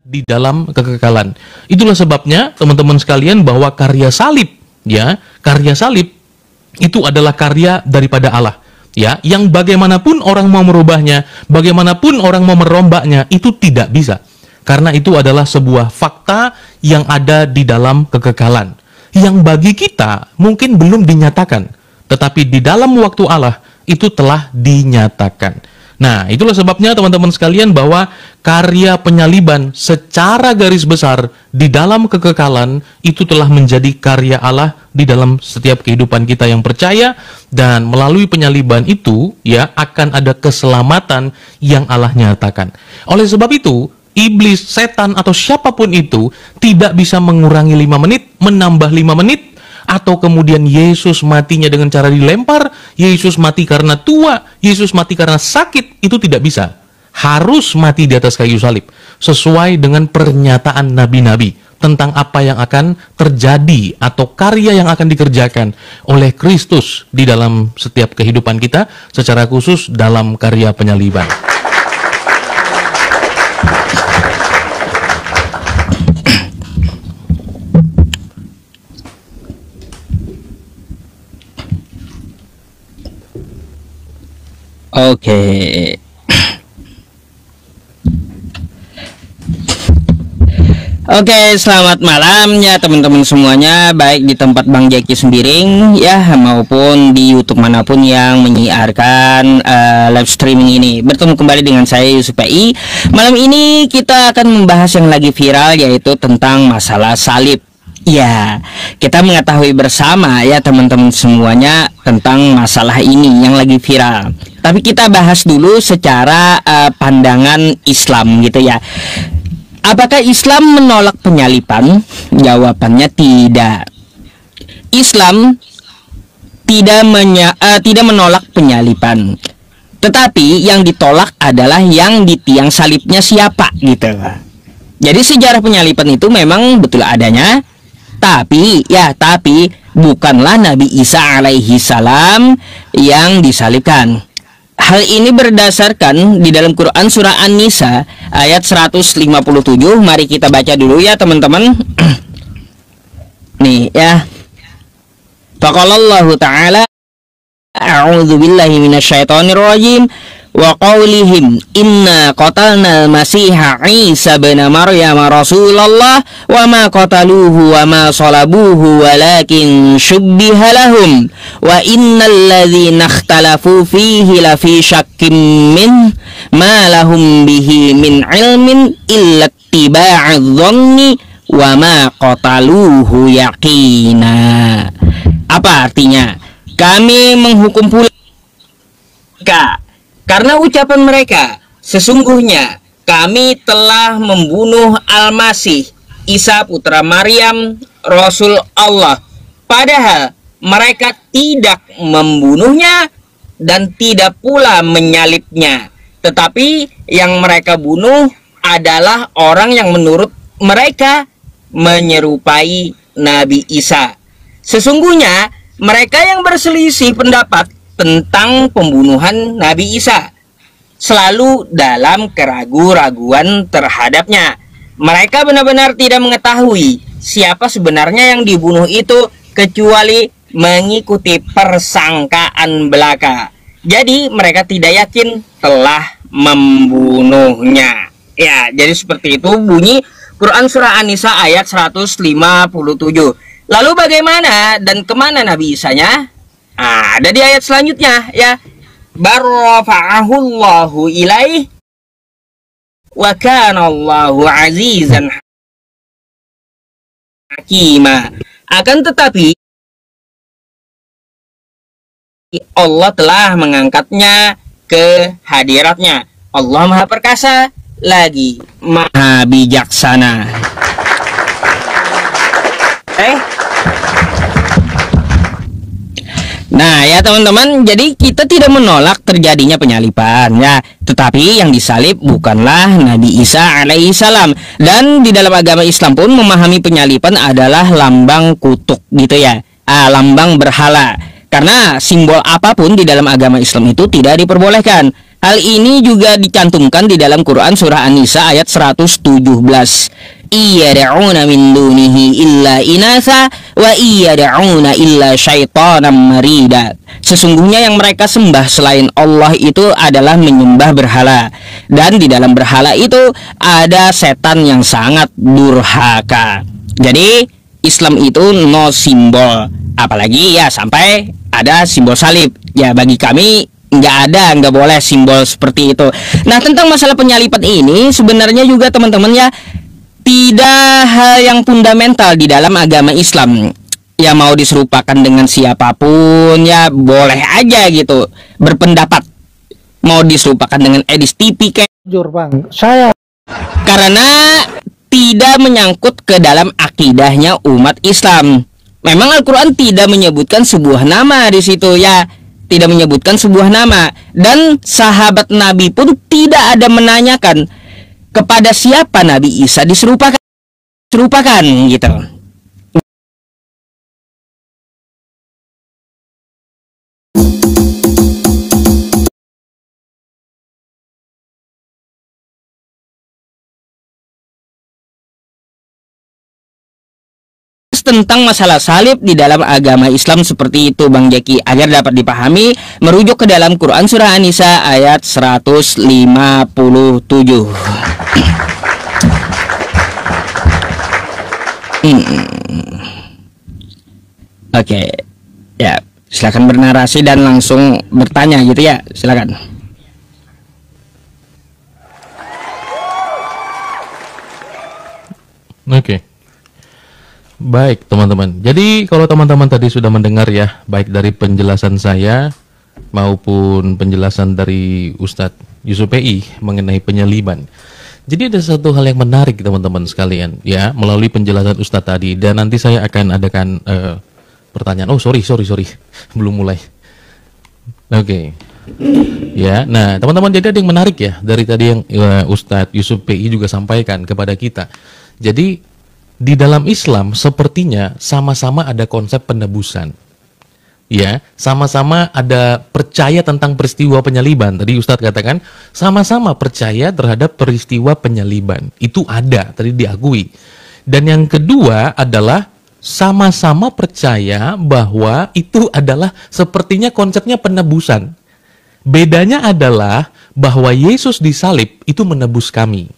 di dalam kekekalan. Itulah sebabnya teman-teman sekalian bahwa karya salib, ya, karya salib itu adalah karya daripada Allah, ya, yang bagaimanapun orang mau merubahnya, bagaimanapun orang mau merombaknya, itu tidak bisa. Karena itu adalah sebuah fakta yang ada di dalam kekekalan, yang bagi kita mungkin belum dinyatakan, tetapi di dalam waktu Allah itu telah dinyatakan. Nah, itulah sebabnya teman-teman sekalian bahwa karya penyaliban secara garis besar di dalam kekekalan itu telah menjadi karya Allah di dalam setiap kehidupan kita yang percaya, dan melalui penyaliban itu ya akan ada keselamatan yang Allah nyatakan. Oleh sebab itu, iblis, setan atau siapapun itu tidak bisa mengurangi 5 menit, menambah 5 menit, atau kemudian Yesus matinya dengan cara dilempar, Yesus mati karena tua, Yesus mati karena sakit, itu tidak bisa. Harus mati di atas kayu salib, sesuai dengan pernyataan nabi-nabi tentang apa yang akan terjadi atau karya yang akan dikerjakan oleh Kristus di dalam setiap kehidupan kita, secara khusus dalam karya penyaliban. Oke. Oke, selamat malam ya teman-teman semuanya, baik di tempat Bang Jeki Sembiring ya maupun di YouTube manapun yang menyiarkan live streaming ini. Bertemu kembali dengan saya Yusuf PI. Malam ini kita akan membahas yang lagi viral, yaitu tentang masalah salib. Ya, kita mengetahui bersama ya teman-teman semuanya tentang masalah ini yang lagi viral. Tapi kita bahas dulu secara pandangan Islam gitu ya. Apakah Islam menolak penyaliban? Jawabannya tidak. Islam tidak menolak penyaliban. Tetapi yang ditolak adalah yang di tiang salibnya siapa gitu. Jadi sejarah penyaliban itu memang betul adanya. Tapi bukanlah Nabi Isa alaihi salam yang disalibkan. Hal ini berdasarkan di dalam Quran surah An-Nisa ayat 157. Mari kita baca dulu ya teman-teman. Nih ya. Faqalallahu ta'ala a'udzu billahi minasyaitonir rajim wa qaulihim inna qatalna al-masiha Isa bin Maryam Rasulullah wa ma qataluhu wa ma salabuhu walakin syubbiha lahum wa innal ladzina ikhtalafu fihi la fi syakkim min ma lahum bihi min ilmin illa ittiba'adz dhanni wa ma qataluhu yaqina. Apa artinya? Kami menghukum pula karena ucapan mereka, sesungguhnya kami telah membunuh Al-Masih Isa putra Maryam Rasul Allah, padahal mereka tidak membunuhnya dan tidak pula menyalibnya, tetapi yang mereka bunuh adalah orang yang menurut mereka menyerupai Nabi Isa. Sesungguhnya mereka yang berselisih pendapat tentang pembunuhan Nabi Isa selalu dalam keraguan-raguan terhadapnya. Mereka benar-benar tidak mengetahui siapa sebenarnya yang dibunuh itu, kecuali mengikuti persangkaan belaka. Jadi mereka tidak yakin telah membunuhnya. Ya, jadi seperti itu bunyi Quran surah An-Nisa ayat 157. Lalu bagaimana dan kemana Nabi Isanya? Ada di ayat selanjutnya ya. Barrafa'ahullahu ilaih wa kana Allahu azizan hakima. Akan tetapi Allah telah mengangkatnya ke hadiratnya. Allah Maha Perkasa lagi Maha Bijaksana. Nah ya teman-teman, jadi kita tidak menolak terjadinya penyaliban ya, tetapi yang disalib bukanlah Nabi Isa alaihi salam. Dan di dalam agama Islam pun memahami penyaliban adalah lambang kutuk gitu ya, lambang berhala. Karena simbol apapun di dalam agama Islam itu tidak diperbolehkan. Hal ini juga dicantumkan di dalam Quran surah An-Nisa ayat 117. Iyad'una min dunihi illa inatha wa iyad'una illa syaitanan marida. Sesungguhnya yang mereka sembah selain Allah itu adalah menyembah berhala, dan di dalam berhala itu ada setan yang sangat durhaka. Jadi Islam itu no simbol, apalagi ya sampai ada simbol salib. Ya bagi kami nggak boleh simbol seperti itu. Nah, tentang masalah penyalipan ini sebenarnya juga teman-teman ya, tidak hal yang fundamental di dalam agama Islam. Ya mau diserupakan dengan siapapun ya boleh aja gitu berpendapat. Mau diserupakan dengan Edis TV kayak Jujur bang, saya karena tidak menyangkut ke dalam akidahnya umat Islam. Memang Al-Quran tidak menyebutkan sebuah nama di situ ya, tidak menyebutkan sebuah nama, dan sahabat Nabi pun tidak ada menanyakan kepada siapa Nabi Isa diserupakan gitu. Tentang masalah salib di dalam agama Islam seperti itu Bang Jeki, agar dapat dipahami merujuk ke dalam Quran surah An-Nisa ayat 157. Oke, ya silakan bernarasi dan langsung bertanya gitu ya, silakan. Oke. Baik teman-teman, jadi kalau teman-teman tadi sudah mendengar ya, baik dari penjelasan saya maupun penjelasan dari Ustadz Yusuf PI mengenai penyaliban. Jadi ada satu hal yang menarik teman-teman sekalian ya, melalui penjelasan Ustadz tadi, dan nanti saya akan adakan pertanyaan. Oh sorry, belum mulai. Oke. Ya, nah teman-teman, jadi ada yang menarik ya dari tadi yang Ustadz Yusuf PI juga sampaikan kepada kita. Jadi di dalam Islam sepertinya sama-sama ada konsep penebusan. Ya, sama-sama ada percaya tentang peristiwa penyaliban. Tadi Ustadz katakan sama-sama percaya terhadap peristiwa penyaliban. Itu ada, tadi diakui. Dan yang kedua adalah sama-sama percaya bahwa itu adalah sepertinya konsepnya penebusan. Bedanya adalah bahwa Yesus disalib itu menebus kami.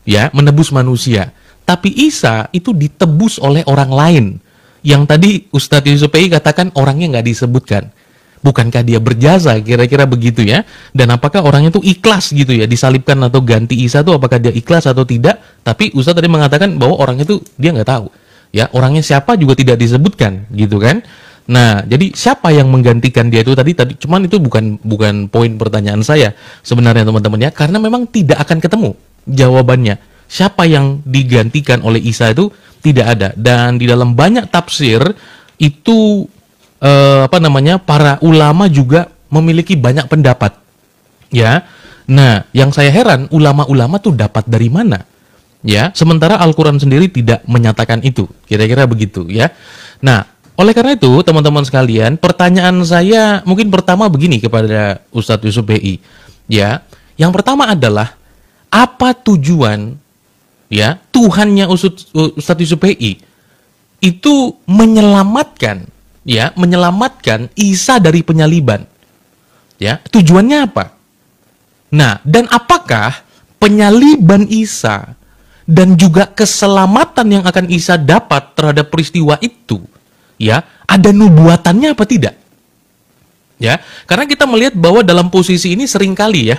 Ya, menebus manusia. Tapi Isa itu ditebus oleh orang lain. Yang tadi Ustadz Yusuf PI katakan orangnya nggak disebutkan. Bukankah dia berjasa, kira-kira begitu ya? Dan apakah orangnya itu ikhlas gitu ya, disalibkan atau ganti Isa itu apakah dia ikhlas atau tidak? Tapi Ustadz tadi mengatakan bahwa orangnya itu dia nggak tahu. Ya, orangnya siapa juga tidak disebutkan gitu kan? Nah, jadi siapa yang menggantikan dia itu tadi cuman itu bukan poin pertanyaan saya sebenarnya teman-teman ya, karena memang tidak akan ketemu jawabannya. Siapa yang digantikan oleh Isa itu tidak ada, dan di dalam banyak tafsir itu para ulama juga memiliki banyak pendapat. Ya. Nah, yang saya heran ulama-ulama tuh dapat dari mana? Ya, sementara Al-Qur'an sendiri tidak menyatakan itu. Kira-kira begitu ya. Nah, oleh karena itu teman-teman sekalian, pertanyaan saya mungkin pertama begini kepada Ustadz Yusuf PI. Ya. Yang pertama adalah apa tujuan ya Tuhannya Ustadz Yusuf PI itu menyelamatkan Isa dari penyaliban. Ya, tujuannya apa? Nah, dan apakah penyaliban Isa dan juga keselamatan yang akan Isa dapat terhadap peristiwa itu ya ada nubuatannya apa tidak? Ya, karena kita melihat bahwa dalam posisi ini seringkali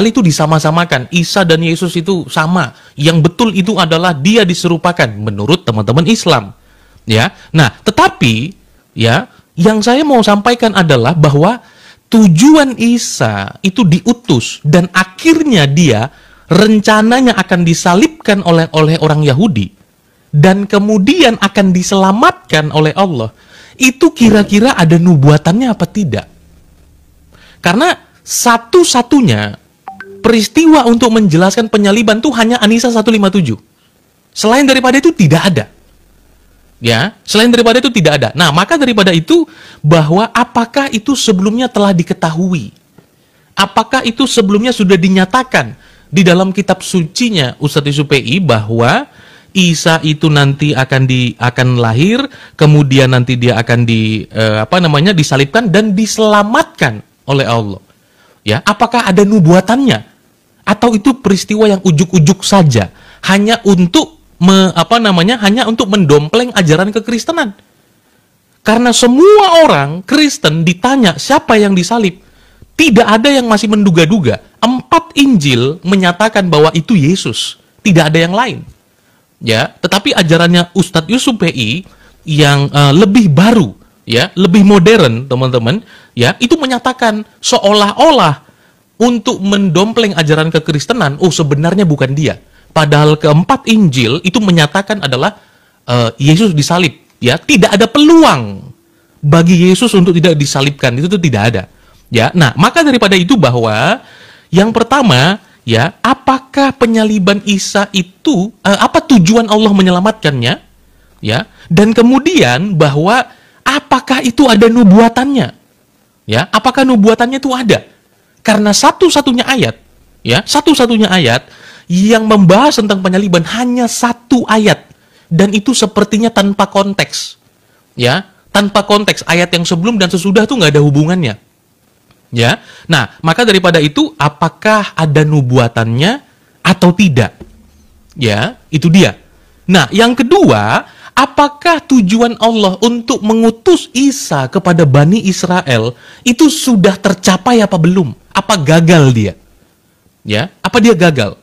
itu disama-samakan. Isa dan Yesus itu sama. Yang betul itu adalah dia diserupakan menurut teman-teman Islam. Ya. Nah, tetapi ya, yang saya mau sampaikan adalah bahwa tujuan Isa itu diutus dan akhirnya dia rencananya akan disalibkan oleh orang Yahudi dan kemudian akan diselamatkan oleh Allah. Itu kira-kira ada nubuatannya apa tidak? Karena satu-satunya peristiwa untuk menjelaskan penyaliban itu hanya An-Nisa 157. Selain daripada itu tidak ada. Ya, selain daripada itu tidak ada. Nah, maka daripada itu bahwa apakah itu sebelumnya telah diketahui? Apakah itu sebelumnya sudah dinyatakan di dalam kitab sucinya Ustadz Yusuf PI bahwa Isa itu nanti akan lahir, kemudian nanti dia akan disalibkan dan diselamatkan oleh Allah. Ya, apakah ada nubuatannya? Atau itu peristiwa yang ujuk-ujuk saja, hanya untuk hanya untuk mendompleng ajaran kekristenan? Karena semua orang Kristen ditanya siapa yang disalib, tidak ada yang masih menduga-duga. 4 Injil menyatakan bahwa itu Yesus, tidak ada yang lain. Ya, tetapi ajarannya Ustadz Yusuf PI yang lebih baru, ya, lebih modern, teman-teman, ya, itu menyatakan seolah-olah untuk mendompleng ajaran kekristenan, sebenarnya bukan dia. Padahal keempat Injil itu menyatakan adalah Yesus disalib, ya, tidak ada peluang bagi Yesus untuk tidak disalibkan, itu tuh tidak ada. Ya, nah, maka daripada itu bahwa yang pertama, ya, apakah penyaliban Isa itu apa tujuan Allah menyelamatkannya? Ya, dan kemudian bahwa apakah itu ada nubuatannya? Ya, apakah nubuatannya itu ada? Karena satu-satunya ayat yang membahas tentang penyaliban hanya 1 ayat, dan itu sepertinya tanpa konteks. Ya, tanpa konteks, ayat yang sebelum dan sesudah itu nggak ada hubungannya. Ya, nah, maka daripada itu, apakah ada nubuatannya atau tidak? Ya, itu dia. Nah, yang kedua, apakah tujuan Allah untuk mengutus Isa kepada Bani Israel itu sudah tercapai apa belum? Apa gagal dia? Ya, apa dia gagal?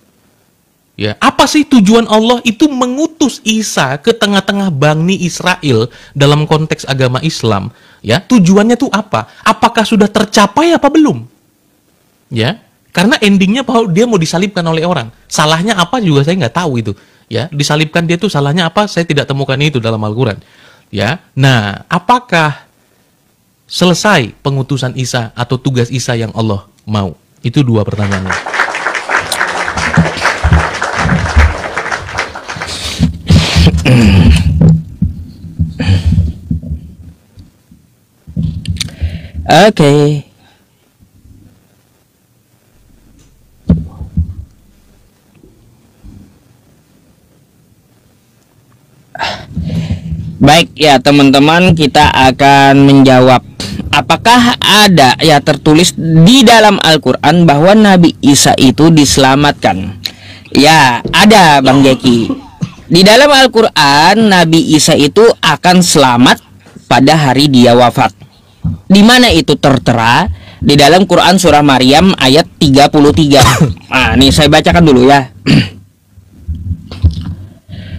Ya, apa sih tujuan Allah itu mengutus Isa ke tengah-tengah Bani Israel dalam konteks agama Islam? Ya, tujuannya tuh apa? Apakah sudah tercapai apa belum? Ya, karena endingnya bahwa dia mau disalibkan oleh orang. Salahnya apa juga saya nggak tahu itu. Ya, disalibkan dia tuh salahnya apa? Saya tidak temukan itu dalam Al-Quran. Ya, nah, apakah selesai pengutusan Isa atau tugas Isa yang Allah mau? Itu 2 pertanyaannya. Oke. Baik ya teman-teman, kita akan menjawab apakah ada ya tertulis di dalam Al-Quran bahwa Nabi Isa itu diselamatkan. Ya, ada Bang Jeki. Di dalam Al-Quran, Nabi Isa itu akan selamat pada hari dia wafat. Di mana itu tertera? Di dalam Quran surah Maryam ayat 33. Nah, ini saya bacakan dulu ya.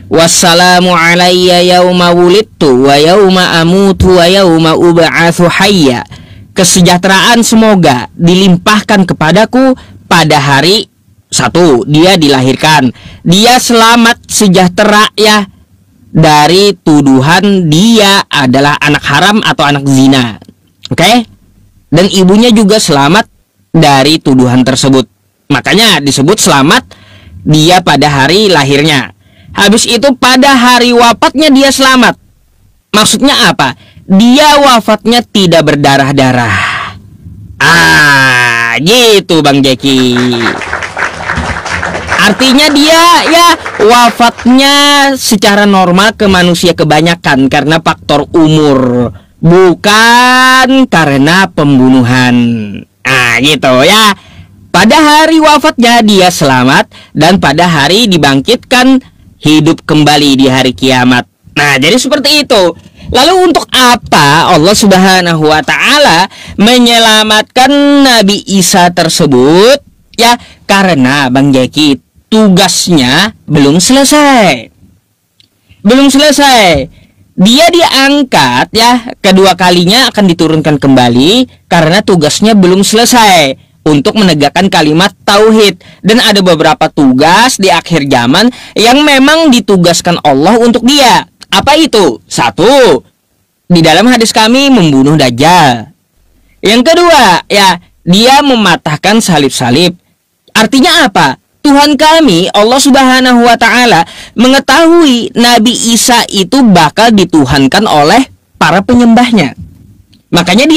Wassalamu alayya yauma wulidtu wa yauma amutu wa yauma ub'atsu hayya. Kesejahteraan semoga dilimpahkan kepadaku pada hari 1 dia dilahirkan. Dia selamat sejahtera ya dari tuduhan dia adalah anak haram atau anak zina. Oke? Dan ibunya juga selamat dari tuduhan tersebut. Makanya disebut selamat dia pada hari lahirnya. Habis itu pada hari wafatnya dia selamat. Maksudnya apa? Dia wafatnya tidak berdarah-darah. Gitu Bang Jeki. Artinya dia ya wafatnya secara normal ke manusia kebanyakan karena faktor umur, bukan karena pembunuhan. Gitu ya. Pada hari wafatnya dia selamat dan pada hari dibangkitkan hidup kembali di hari kiamat. Nah, jadi seperti itu. Lalu untuk apa Allah Subhanahu wa taala menyelamatkan Nabi Isa tersebut? Ya, karena Bang Jeki tugasnya belum selesai. Belum selesai. Dia diangkat ya, kedua kalinya akan diturunkan kembali karena tugasnya belum selesai untuk menegakkan kalimat tauhid. Dan ada beberapa tugas di akhir zaman yang memang ditugaskan Allah untuk dia. Apa itu? 1, di dalam hadis kami membunuh Dajjal. Yang kedua, ya, dia mematahkan salib-salib. Artinya apa? Tuhan kami, Allah Subhanahu wa taala, mengetahui Nabi Isa itu bakal dituhankan oleh para penyembahnya. Makanya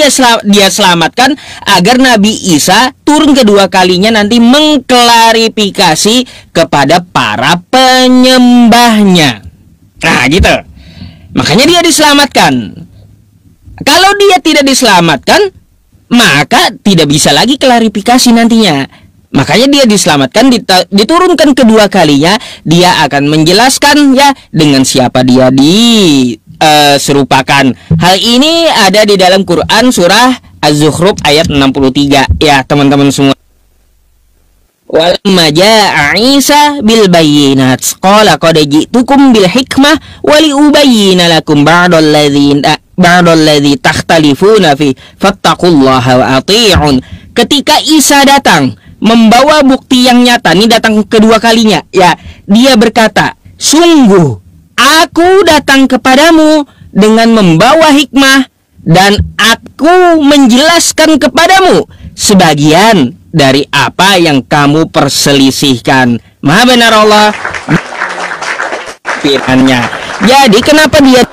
dia selamatkan agar Nabi Isa turun kedua kalinya nanti mengklarifikasi kepada para penyembahnya. Nah, gitu. Makanya dia diselamatkan. Kalau dia tidak diselamatkan, maka tidak bisa lagi klarifikasi nantinya. Makanya dia diselamatkan, diturunkan kedua kalinya, dia akan menjelaskan ya dengan siapa dia serupakan. Hal ini ada di dalam Quran surah Az-Zukhruf ayat 63 ya teman-teman semua. Walamma jaa Isa bil bayyinat qala qad ji'tukum bil hikmah wa li ubayyina lakum ba'dalladzi takhtalifuna fi fattaqullaha wa ati'un. Ketika Isa datang membawa bukti yang nyata, ini datang kedua kalinya ya, dia berkata, sungguh aku datang kepadamu dengan membawa hikmah dan aku menjelaskan kepadamu sebagian dari apa yang kamu perselisihkan. Maha benar Allah firman-Nya. Jadi kenapa dia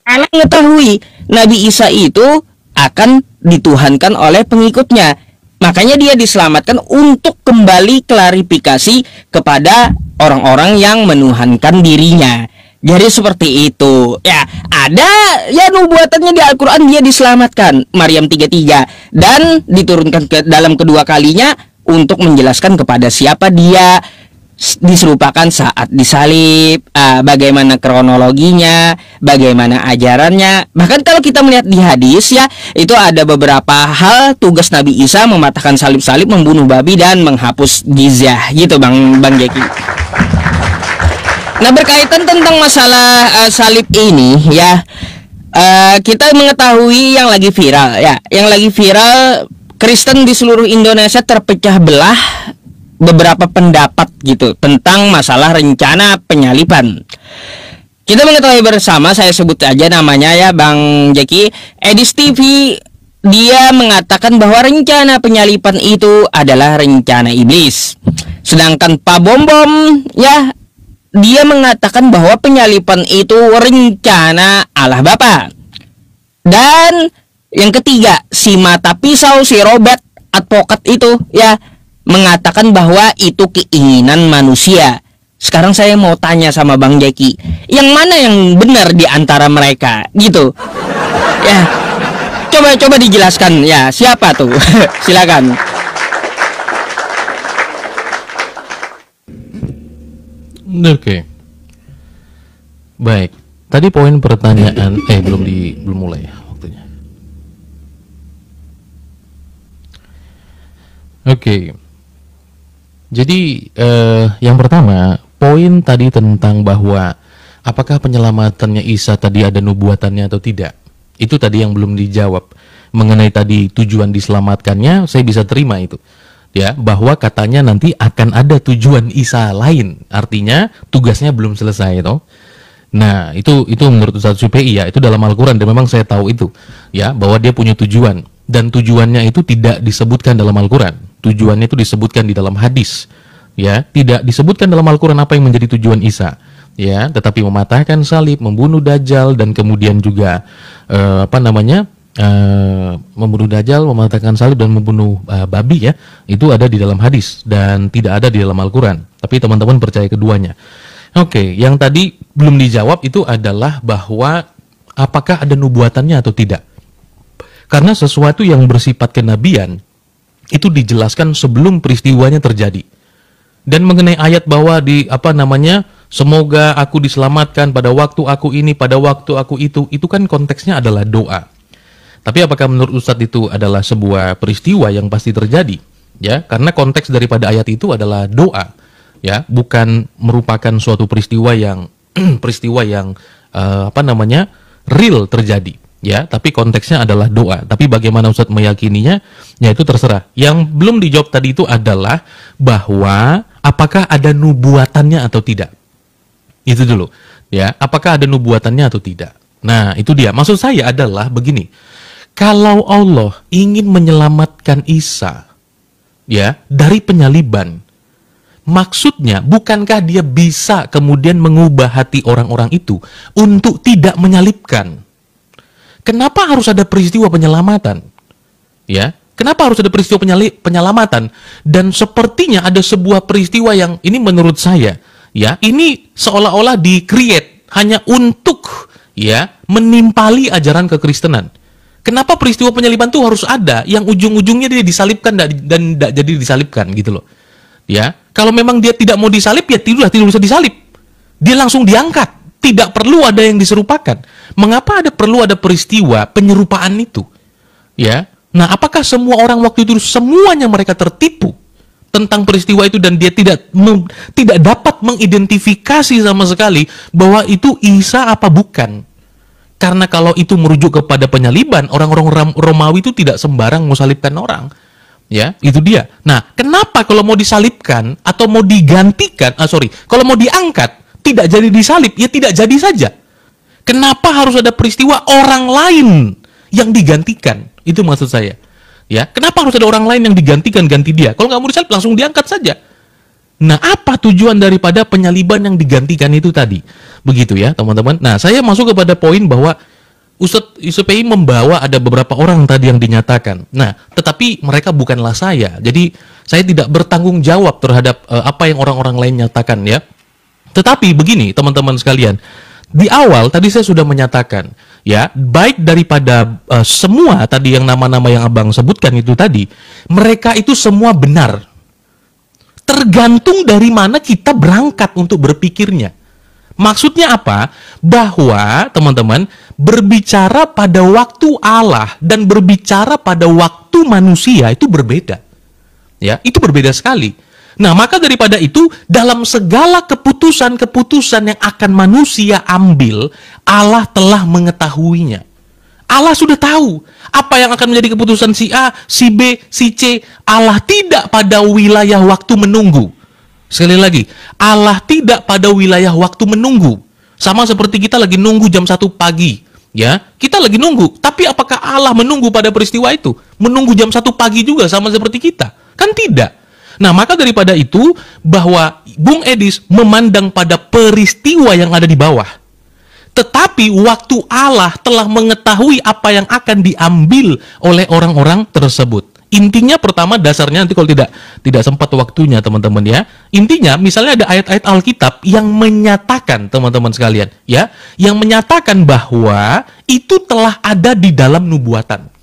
mengetahui Nabi Isa itu akan dituhankan oleh pengikutnya? Makanya dia diselamatkan untuk kembali klarifikasi kepada orang-orang yang menuhankan dirinya. Jadi seperti itu. Ya, ada ya nubuatannya di Al-Qur'an, dia diselamatkan. Maryam 33 dan diturunkan ke dalam kedua kalinya untuk menjelaskan kepada siapa dia diserupakan saat disalib, bagaimana kronologinya, bagaimana ajarannya. Bahkan kalau kita melihat di hadis ya, itu ada beberapa hal tugas Nabi Isa mematahkan salib-salib, membunuh babi dan menghapus jizyah gitu Bang Jeki. Nah, berkaitan tentang masalah salib ini ya, kita mengetahui yang lagi viral ya, yang lagi viral, Kristen di seluruh Indonesia terpecah belah beberapa pendapat gitu tentang masalah rencana penyaliban. Kita mengetahui bersama, saya sebut aja namanya ya Bang Jeki, Edis TV, dia mengatakan bahwa rencana penyaliban itu adalah rencana iblis. Sedangkan Pak Bom Bom ya, dia mengatakan bahwa penyaliban itu rencana Allah Bapa. Dan yang ketiga, si mata pisau, si Robert advokat itu ya mengatakan bahwa itu keinginan manusia. Sekarang saya mau tanya sama Bang Jeki, yang mana yang benar di antara mereka gitu? Ya, coba dijelaskan ya, siapa tuh? Silakan. Oke. Baik. Tadi poin pertanyaan belum mulai ya waktunya. Oke. Jadi yang pertama, poin tadi tentang bahwa apakah penyelamatannya Isa tadi ada nubuatannya atau tidak, itu tadi yang belum dijawab. Mengenai tadi tujuan diselamatkannya, saya bisa terima itu ya, bahwa katanya nanti akan ada tujuan Isa lain, artinya tugasnya belum selesai toh. Nah itu menurut Ustaz Syufi'i ya, itu dalam Al-Quran dan memang saya tahu itu ya, bahwa dia punya tujuan, dan tujuannya itu tidak disebutkan dalam Al-Quran. Tujuannya itu disebutkan di dalam hadis ya, tidak disebutkan dalam Al-Quran apa yang menjadi tujuan Isa ya, tetapi mematahkan salib, membunuh Dajjal, dan kemudian juga membunuh Dajjal, mematahkan salib, dan membunuh babi ya, itu ada di dalam hadis dan tidak ada di dalam Al-Quran. Tapi teman-teman percaya keduanya. Oke, yang tadi belum dijawab itu adalah bahwa apakah ada nubuatannya atau tidak. Karena sesuatu yang bersifat kenabian itu dijelaskan sebelum peristiwanya terjadi. Dan mengenai ayat bahwa semoga aku diselamatkan pada waktu aku ini, pada waktu aku itu kan konteksnya adalah doa. Tapi apakah menurut Ustadz itu adalah sebuah peristiwa yang pasti terjadi? Ya, karena konteks daripada ayat itu adalah doa, ya, bukan merupakan suatu peristiwa yang real terjadi. Ya, tapi konteksnya adalah doa. Tapi bagaimana Ustadz meyakininya, ya itu terserah. Yang belum dijawab tadi itu adalah bahwa apakah ada nubuatannya atau tidak. Itu dulu. Ya, apakah ada nubuatannya atau tidak. Nah, itu dia. Maksud saya adalah begini. Kalau Allah ingin menyelamatkan Isa ya dari penyaliban, maksudnya bukankah dia bisa kemudian mengubah hati orang-orang itu untuk tidak menyalibkan? kenapa harus ada peristiwa penyelamatan? Ya, kenapa harus ada peristiwa penyelamatan? Dan sepertinya ada sebuah peristiwa yang ini menurut saya, ya, ini seolah-olah di-create hanya untuk ya menimpali ajaran kekristenan. Kenapa peristiwa penyaliban itu harus ada yang ujung-ujungnya dia disalibkan dan tidak jadi disalibkan gitu loh. Ya, kalau memang dia tidak mau disalib ya tidak bisa disalib. Dia langsung diangkat, tidak perlu ada yang diserupakan. Mengapa perlu ada peristiwa penyerupaan itu? Ya. Nah, apakah semua orang waktu itu semuanya mereka tertipu tentang peristiwa itu dan dia tidak dapat mengidentifikasi sama sekali bahwa itu Isa apa bukan? Karena kalau itu merujuk kepada penyaliban, orang-orang Romawi itu tidak sembarang mau salibkan orang. Ya, itu dia. Nah, kenapa kalau mau disalibkan atau mau digantikan, kalau mau diangkat, tidak jadi disalib, ya tidak jadi saja. Kenapa harus ada peristiwa orang lain yang digantikan? Itu maksud saya. Ya, kenapa harus ada orang lain yang digantikan ganti dia? Kalau nggak mau disalib, langsung diangkat saja. Nah, apa tujuan daripada penyaliban yang digantikan itu tadi? Begitu ya, teman-teman. Nah, saya masuk kepada poin bahwa Ustadz Yusufi membawa ada beberapa orang tadi yang dinyatakan. Nah, tetapi mereka bukanlah saya. Jadi, saya tidak bertanggung jawab terhadap apa yang orang-orang lain nyatakan ya. Tetapi begini, teman-teman sekalian. Di awal tadi saya sudah menyatakan, ya, baik daripada semua tadi yang nama-nama yang Abang sebutkan itu tadi, mereka itu semua benar. Tergantung dari mana kita berangkat untuk berpikirnya. Maksudnya apa? Bahwa, teman-teman, berbicara pada waktu Allah dan berbicara pada waktu manusia itu berbeda. Ya, itu berbeda sekali. Nah, maka daripada itu, dalam segala keputusan-keputusan yang akan manusia ambil, Allah telah mengetahuinya. Allah sudah tahu apa yang akan menjadi keputusan si A, si B, si C. Allah tidak pada wilayah waktu menunggu. Sekali lagi, Allah tidak pada wilayah waktu menunggu. Sama seperti kita lagi nunggu jam 1 pagi. Ya, kita lagi nunggu. Tapi apakah Allah menunggu pada peristiwa itu? Menunggu jam 1 pagi juga sama seperti kita? Kan tidak. Nah, maka daripada itu, bahwa Bung Edis memandang pada peristiwa yang ada di bawah. Tetapi waktu Allah telah mengetahui apa yang akan diambil oleh orang-orang tersebut. Intinya pertama dasarnya nanti kalau tidak sempat waktunya teman-teman ya. Intinya misalnya ada ayat-ayat Alkitab yang menyatakan teman-teman sekalian ya, yang menyatakan bahwa itu telah ada di dalam nubuatan.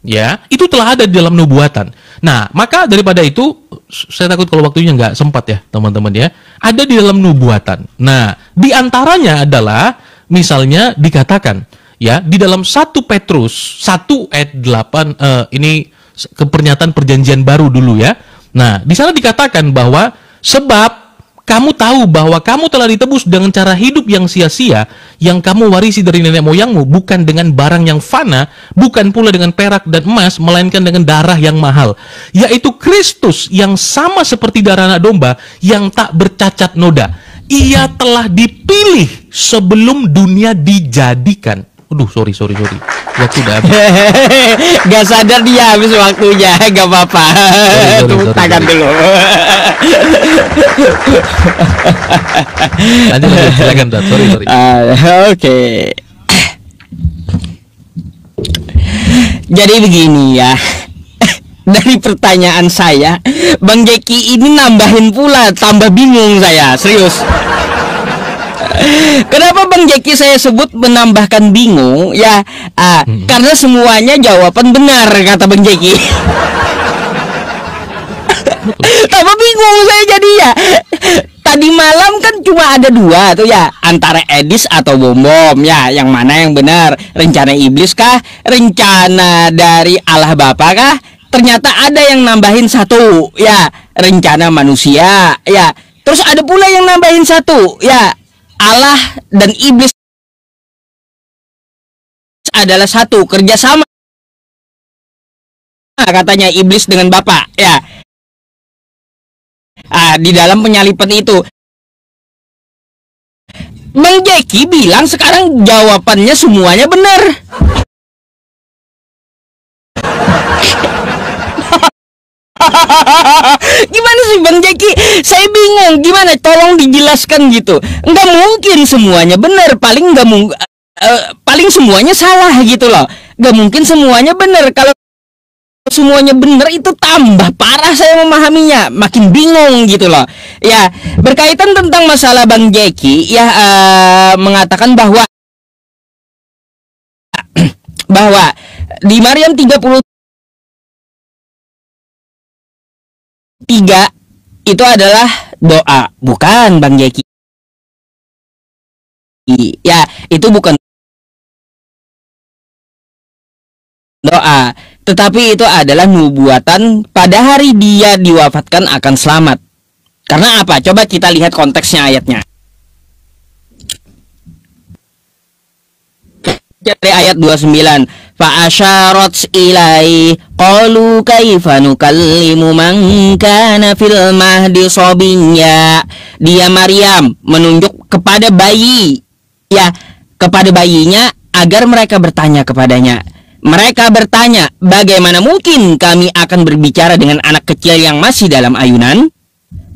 Ya, itu telah ada di dalam nubuatan. Nah, maka daripada itu saya takut kalau waktunya nggak sempat ya teman-teman ya. Ada di dalam nubuatan. Nah, di antaranya adalah misalnya dikatakan ya di dalam 1 Petrus 1 ayat 8 ini kepernyataan perjanjian baru dulu ya. Nah, di sana dikatakan bahwa sebab kamu tahu bahwa kamu telah ditebus dengan cara hidup yang sia-sia yang kamu warisi dari nenek moyangmu, bukan dengan barang yang fana, bukan pula dengan perak dan emas, melainkan dengan darah yang mahal, yaitu Kristus yang sama seperti darah anak domba yang tak bercacat noda. Ia telah dipilih sebelum dunia dijadikan. Aduh, sorry. Waktu udah habis. Gak sadar dia habis waktunya. Gak apa-apa. Tepuk tangan dulu. Lanjut, silakan, Dad. Sorry. Oke. Jadi begini ya. Dari pertanyaan saya, Bang Jeki ini nambahin pula, tambah bingung saya, serius. Kenapa Bang Jeki saya sebut menambahkan bingung? Ya, karena semuanya jawaban benar kata Bang Jeki. Tambah bingung saya jadi ya. Tadi malam kan cuma ada 2 tuh ya, antara Edis atau Bom ya, yang mana yang benar? Rencana iblis kah? Rencana dari Allah Bapa kah? Ternyata ada yang nambahin 1 ya, rencana manusia ya. Terus ada pula yang nambahin 1 ya, Allah dan iblis adalah 1, kerjasama katanya iblis dengan Bapa ya. Di dalam penyalipan itu Bang Jeki bilang sekarang jawabannya semuanya benar. Gimana sih Bang Jeki? Saya bingung. Gimana? Tolong dijelaskan gitu. Nggak mungkin semuanya benar. Paling nggak mungkin. paling semuanya salah gitu loh. Gak mungkin semuanya benar. Kalau semuanya benar itu tambah parah saya memahaminya, makin bingung gitu loh. Ya, berkaitan tentang masalah Bang Jeki ya, mengatakan bahwa di Maryam 33 itu adalah doa, bukan Bang Jeki. Ya, itu bukan doa, tetapi itu adalah nubuatan pada hari dia diwafatkan akan selamat. Karena apa? Coba kita lihat konteksnya ayatnya. Dari ayat 29, fa asyarat ilai qalu kaifa nukallimu man kana fil mahdi sabiyya. Dia Maryam menunjuk kepada bayi, ya, kepada bayinya agar mereka bertanya kepadanya. Mereka bertanya, bagaimana mungkin kami akan berbicara dengan anak kecil yang masih dalam ayunan?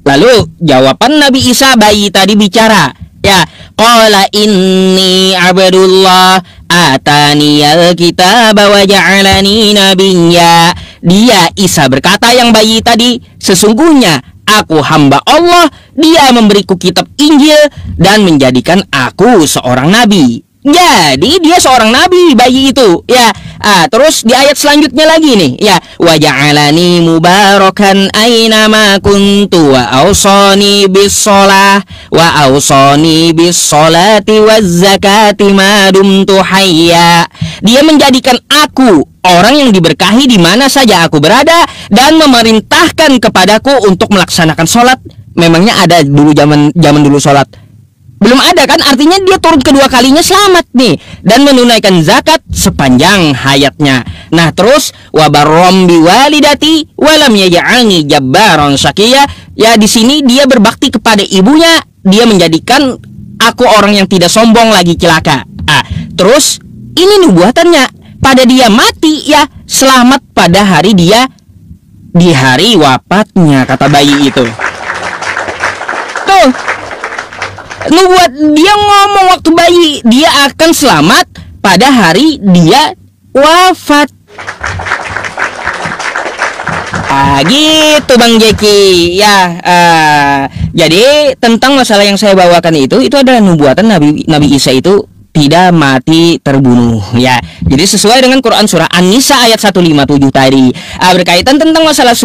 Lalu jawaban Nabi Isa bayi tadi bicara, ya, qala inni abdullah ataniyal kitaba wa ja'alani nabiyya. Dia Isa berkata, yang bayi tadi, sesungguhnya aku hamba Allah, dia memberiku kitab Injil dan menjadikan aku seorang nabi. Jadi dia seorang nabi, bayi itu, ya. Terus di ayat selanjutnya lagi nih, ya, wa ja'alani mubarakan aina ma kuntu wa awsani bis shalah wa awsani bis sholati waz zakati ma dumtu hayya. Dia menjadikan aku orang yang diberkahi di mana saja aku berada dan memerintahkan kepadaku untuk melaksanakan sholat. Memangnya ada dulu zaman dulu sholat? Belum ada kan, artinya dia turun kedua kalinya selamat nih, dan menunaikan zakat sepanjang hayatnya. Nah terus wabarrom biwalidati walam yaj'alni jabbaron syaqiya. Ya, di sini dia berbakti kepada ibunya, dia menjadikan aku orang yang tidak sombong lagi celaka. Terus ini nubuatannya, pada dia mati ya selamat pada hari dia di hari wafatnya, kata bayi itu. Tuh, nubuat dia ngomong waktu bayi dia akan selamat pada hari dia wafat. Gitu Bang Jeki ya. Jadi tentang masalah yang saya bawakan itu adalah nubuatan Nabi Isa itu tidak mati terbunuh ya. Jadi sesuai dengan Quran surah An-Nisa ayat 157 tadi. Berkaitan tentang masalah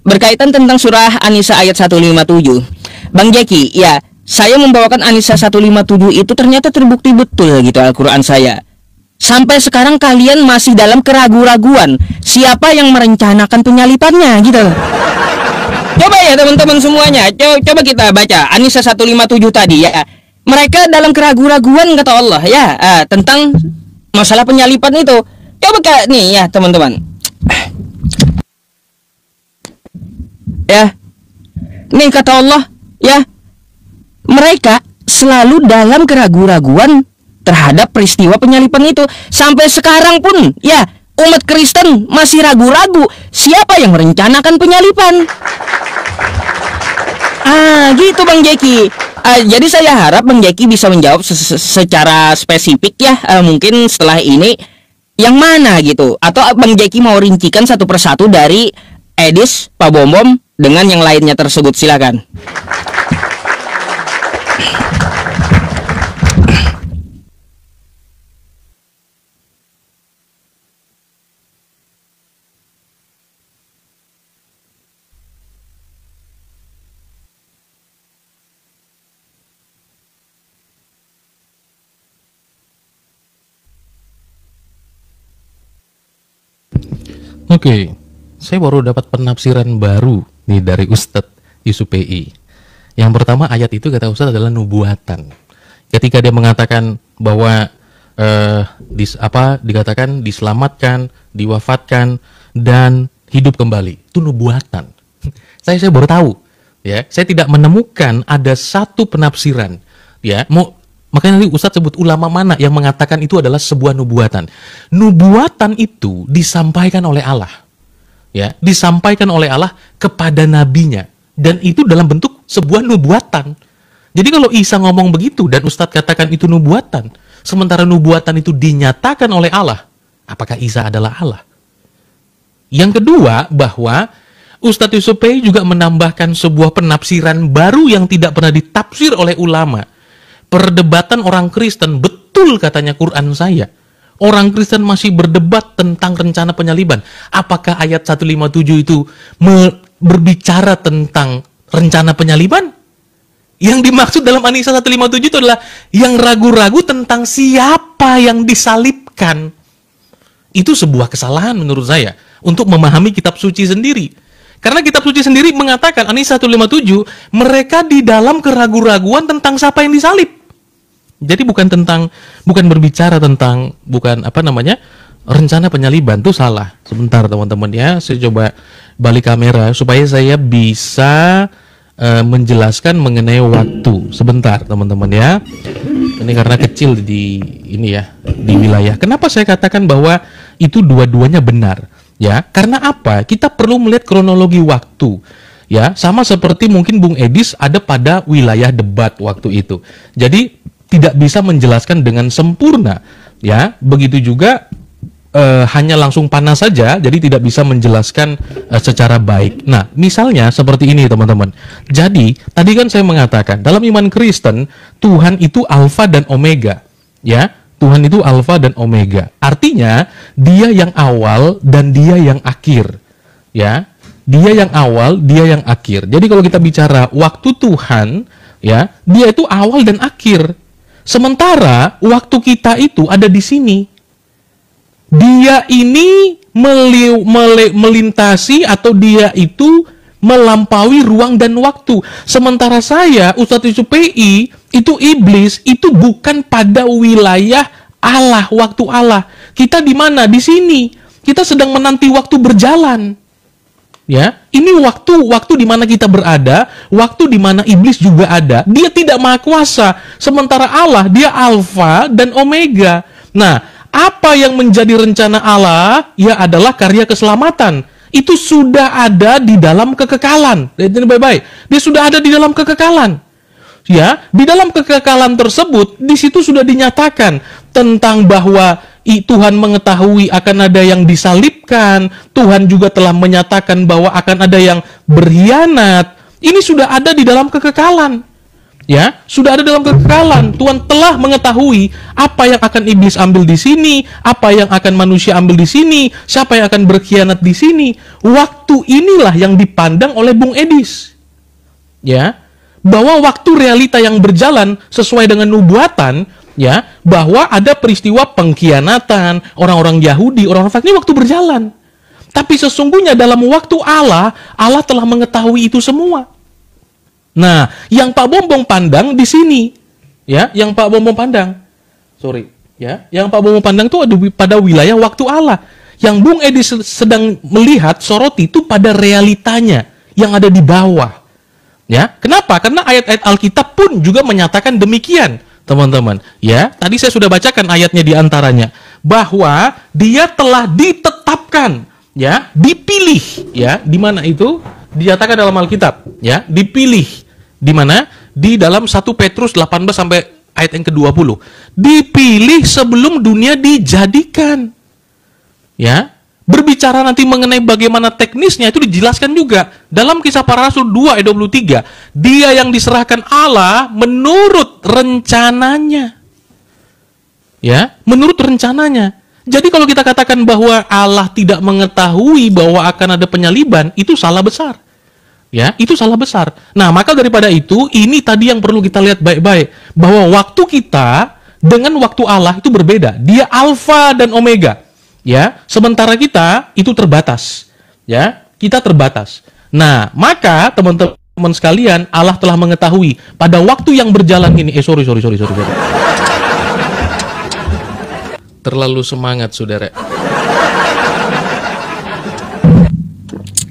berkaitan tentang surah An-Nisa ayat 157. Bang Jeki, ya, saya membawakan An-Nisa 157 itu ternyata terbukti betul gitu Al-Quran saya. Sampai sekarang kalian masih dalam keraguan-raguan siapa yang merencanakan penyalipannya gitu. Coba ya teman-teman semuanya, coba kita baca An-Nisa 157 tadi ya. Mereka dalam keraguan-raguan kata Allah ya, tentang masalah penyalipan itu. Coba nih ya teman-teman. Ya. Nih kata Allah, ya, mereka selalu dalam keraguan-raguan terhadap peristiwa penyalipan itu. Sampai sekarang pun, ya, umat Kristen masih ragu-ragu siapa yang merencanakan penyalipan. Gitu Bang Jeki. Jadi saya harap Bang Jeki bisa menjawab secara spesifik ya, mungkin setelah ini yang mana gitu. Atau Bang Jeki mau rincikan satu persatu dari Edis, Pak Bom dengan yang lainnya tersebut, silakan. Oke, saya baru dapat penafsiran baru nih dari Ustadz Yusuf PI. Yang pertama, ayat itu kata Ustadz adalah nubuatan. Ketika dia mengatakan bahwa dikatakan diselamatkan, diwafatkan, dan hidup kembali, itu nubuatan. Saya baru tahu, ya. Saya tidak menemukan ada satu penafsiran, ya. Makanya nanti Ustadz sebut ulama mana yang mengatakan itu adalah sebuah nubuatan. Nubuatan itu disampaikan oleh Allah. Ya, disampaikan oleh Allah kepada nabinya. Dan itu dalam bentuk sebuah nubuatan. Jadi kalau Isa ngomong begitu dan Ustadz katakan itu nubuatan, sementara nubuatan itu dinyatakan oleh Allah, apakah Isa adalah Allah? Yang kedua, bahwa Ustadz Yusuf Pei juga menambahkan sebuah penafsiran baru yang tidak pernah ditafsir oleh ulama. Perdebatan orang Kristen, betul katanya Quran saya. Orang Kristen masih berdebat tentang rencana penyaliban. Apakah ayat 157 itu berbicara tentang rencana penyaliban? Yang dimaksud dalam An-Nisa 157 itu adalah yang ragu-ragu tentang siapa yang disalibkan. Itu sebuah kesalahan menurut saya untuk memahami kitab suci sendiri. Karena kitab suci sendiri mengatakan An-Nisa 157 mereka di dalam keraguan-raguan tentang siapa yang disalib. Jadi bukan berbicara tentang rencana penyaliban, itu salah. Sebentar teman-teman ya, saya coba balik kamera supaya saya bisa menjelaskan mengenai waktu. Sebentar teman-teman ya. Ini karena kecil di wilayah. Kenapa saya katakan bahwa itu dua-duanya benar? Ya, karena apa? Kita perlu melihat kronologi waktu. Ya, sama seperti mungkin Bung Edis ada pada wilayah debat waktu itu. Jadi tidak bisa menjelaskan dengan sempurna, ya. Begitu juga hanya langsung panas saja, jadi tidak bisa menjelaskan secara baik. Nah, misalnya seperti ini teman-teman. Jadi tadi kan saya mengatakan dalam iman Kristen Tuhan itu Alfa dan Omega, ya. Tuhan itu Alfa dan Omega. Artinya Dia yang awal dan Dia yang akhir, ya. Dia yang awal, Dia yang akhir. Jadi kalau kita bicara waktu Tuhan, ya, Dia itu awal dan akhir. Sementara waktu kita itu ada di sini. Dia ini melintasi atau dia itu melampaui ruang dan waktu. Sementara saya, Ustadz Yusuf PI, itu iblis, itu bukan pada wilayah Allah, waktu Allah. Kita di mana? Di sini. Kita sedang menanti waktu berjalan. Ya, ini waktu di mana kita berada, waktu di mana iblis juga ada. Dia tidak maha kuasa, sementara Allah dia Alfa dan Omega. Nah, apa yang menjadi rencana Allah? Ya adalah karya keselamatan. Itu sudah ada di dalam kekekalan. Lihat baik-baik. Dia sudah ada di dalam kekekalan. Ya, di dalam kekekalan tersebut, di situ sudah dinyatakan tentang bahwa Tuhan mengetahui akan ada yang disalibkan. Tuhan juga telah menyatakan bahwa akan ada yang berkhianat. Ini sudah ada di dalam kekekalan. Ya, sudah ada dalam kekekalan. Tuhan telah mengetahui apa yang akan iblis ambil di sini, apa yang akan manusia ambil di sini, siapa yang akan berkhianat di sini. Waktu inilah yang dipandang oleh Bung Edis. Ya, bahwa waktu realita yang berjalan sesuai dengan nubuatan, ya, bahwa ada peristiwa pengkhianatan orang-orang Yahudi, orang-orang Farisi, ini waktu berjalan. Tapi sesungguhnya dalam waktu Allah telah mengetahui itu semua. Nah, yang Pak Bombong pandang di sini, ya, yang Pak Bombong pandang, yang Pak Bombong pandang itu ada pada wilayah waktu Allah. Yang Bung Edi sedang melihat soroti itu pada realitanya yang ada di bawah. Ya, kenapa? Karena ayat-ayat Alkitab pun juga menyatakan demikian. Teman-teman, ya, tadi saya sudah bacakan ayatnya di antaranya bahwa dia telah ditetapkan, ya, dipilih, ya, di mana itu dinyatakan dalam Alkitab, ya, dipilih di mana? Di dalam 1 Petrus 18 sampai ayat yang ke-20. Dipilih sebelum dunia dijadikan. Ya, berbicara nanti mengenai bagaimana teknisnya itu dijelaskan juga dalam Kisah Para Rasul 2 ayat 23. Dia yang diserahkan Allah menurut rencananya. Ya, menurut rencananya. Jadi kalau kita katakan bahwa Allah tidak mengetahui bahwa akan ada penyaliban, itu salah besar. Ya, itu salah besar. Nah, maka daripada itu, ini tadi yang perlu kita lihat baik-baik, bahwa waktu kita dengan waktu Allah itu berbeda. Dia Alfa dan Omega. Ya, sementara kita itu terbatas. Ya, kita terbatas. Nah, maka teman-teman sekalian, Allah telah mengetahui pada waktu yang berjalan ini. Sorry. Terlalu semangat, saudara.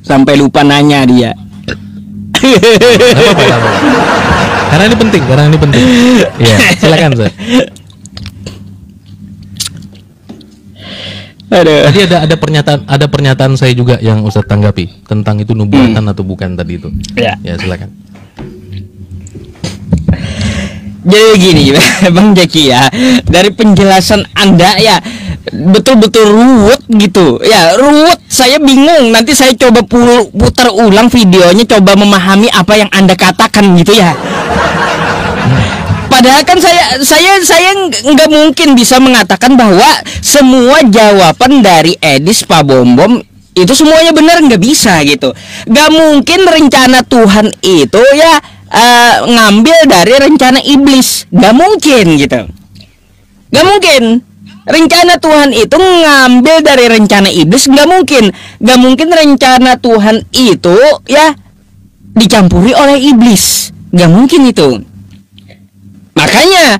Sampai lupa nanya dia. Apa. Karena ini penting. Ya, silakan, Sir. Tadi ada pernyataan saya juga yang Ustaz tanggapi tentang itu nubuatan atau bukan tadi itu. Ya, silakan. Jadi gini Bang Jeki ya, dari penjelasan Anda ya betul-betul ruwet gitu ya, ruwet, saya bingung. Nanti saya coba putar ulang videonya, coba memahami apa yang Anda katakan gitu ya. Padahal kan saya nggak mungkin bisa mengatakan bahwa semua jawaban dari Edis Pak Bom Bom itu semuanya benar, nggak bisa gitu. Nggak mungkin rencana Tuhan itu ya ngambil dari rencana iblis, nggak mungkin gitu. Nggak mungkin rencana Tuhan itu ngambil dari rencana iblis, nggak mungkin. Nggak mungkin rencana Tuhan itu ya dicampuri oleh iblis, nggak mungkin itu. Makanya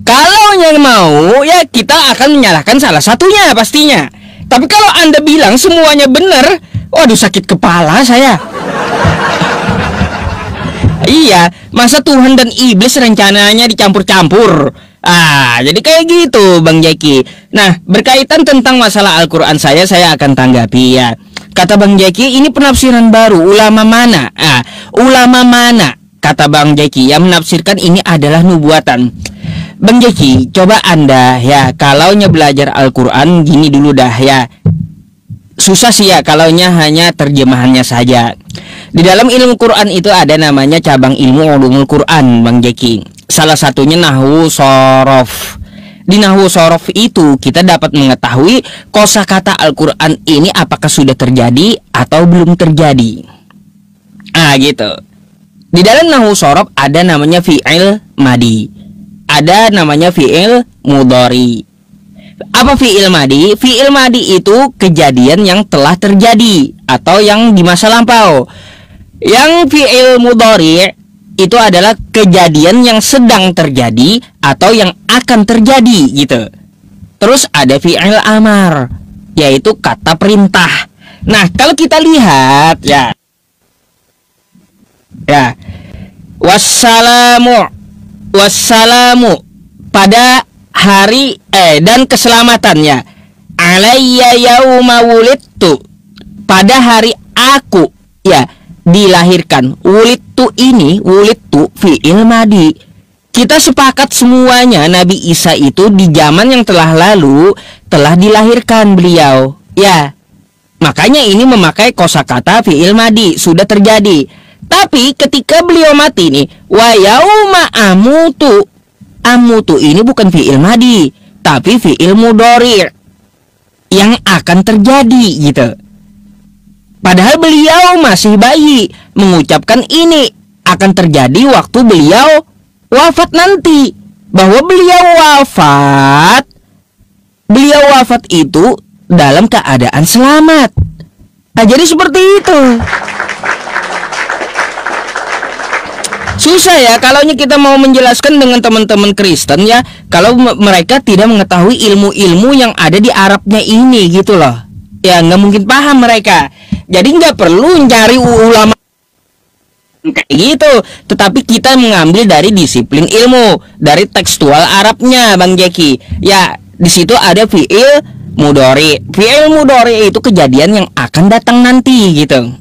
kalau yang mau ya kita akan menyalahkan salah satunya pastinya. Tapi kalau Anda bilang semuanya benar, waduh sakit kepala saya. Iya, masa Tuhan dan iblis rencananya dicampur-campur? Jadi kayak gitu Bang Jeki. Nah, berkaitan tentang masalah Al-Quran saya akan tanggapi ya. Kata Bang Jeki, ini penafsiran baru. Ulama mana? Ulama mana? Kata Bang Jeki yang menafsirkan ini adalah nubuatan. Bang Jeki, coba Anda ya, kalaunya belajar Al-Quran gini dulu dah ya. Susah sih ya kalaunya hanya terjemahannya saja. Di dalam ilmu Quran itu ada namanya cabang ilmu ulumul Quran Bang Jeki. Salah satunya nahwu sorof. Di nahwu sorof itu kita dapat mengetahui kosakata Al-Quran ini apakah sudah terjadi atau belum terjadi. Gitu. Di dalam nahwu sorof ada namanya fi'il madi, ada namanya fi'il mudhari. Apa fi'il madi? Fi'il madi itu kejadian yang telah terjadi atau yang di masa lampau. Yang fi'il mudhari itu adalah kejadian yang sedang terjadi atau yang akan terjadi gitu. Terus ada fi'il amar, yaitu kata perintah. Nah, kalau kita lihat ya wassalamu pada hari dan keselamatannya, alayya yauma wulidtu, pada hari aku ya dilahirkan. Wulidtu ini, wulidtu fi'il madi. Kita sepakat semuanya Nabi Isa itu di zaman yang telah lalu telah dilahirkan beliau ya. Makanya ini memakai kosakata fi'il madi, sudah terjadi. Tapi ketika beliau mati nih, wa yauma amutu, amutu ini bukan fi'il madi, tapi fi'il mudhari yang akan terjadi gitu. Padahal beliau masih bayi, mengucapkan ini akan terjadi waktu beliau wafat nanti. Bahwa beliau wafat itu dalam keadaan selamat. Jadi seperti itu. Susah ya kalau kita mau menjelaskan dengan teman-teman Kristen ya, kalau mereka tidak mengetahui ilmu-ilmu yang ada di Arabnya ini gitu loh. Ya nggak mungkin paham mereka. Jadi nggak perlu cari ulama kayak gitu. Tetapi kita mengambil dari disiplin ilmu, dari tekstual Arabnya Bang Jeki. Ya di situ ada fi'il mudhari. Fi'il mudhari itu kejadian yang akan datang nanti gitu,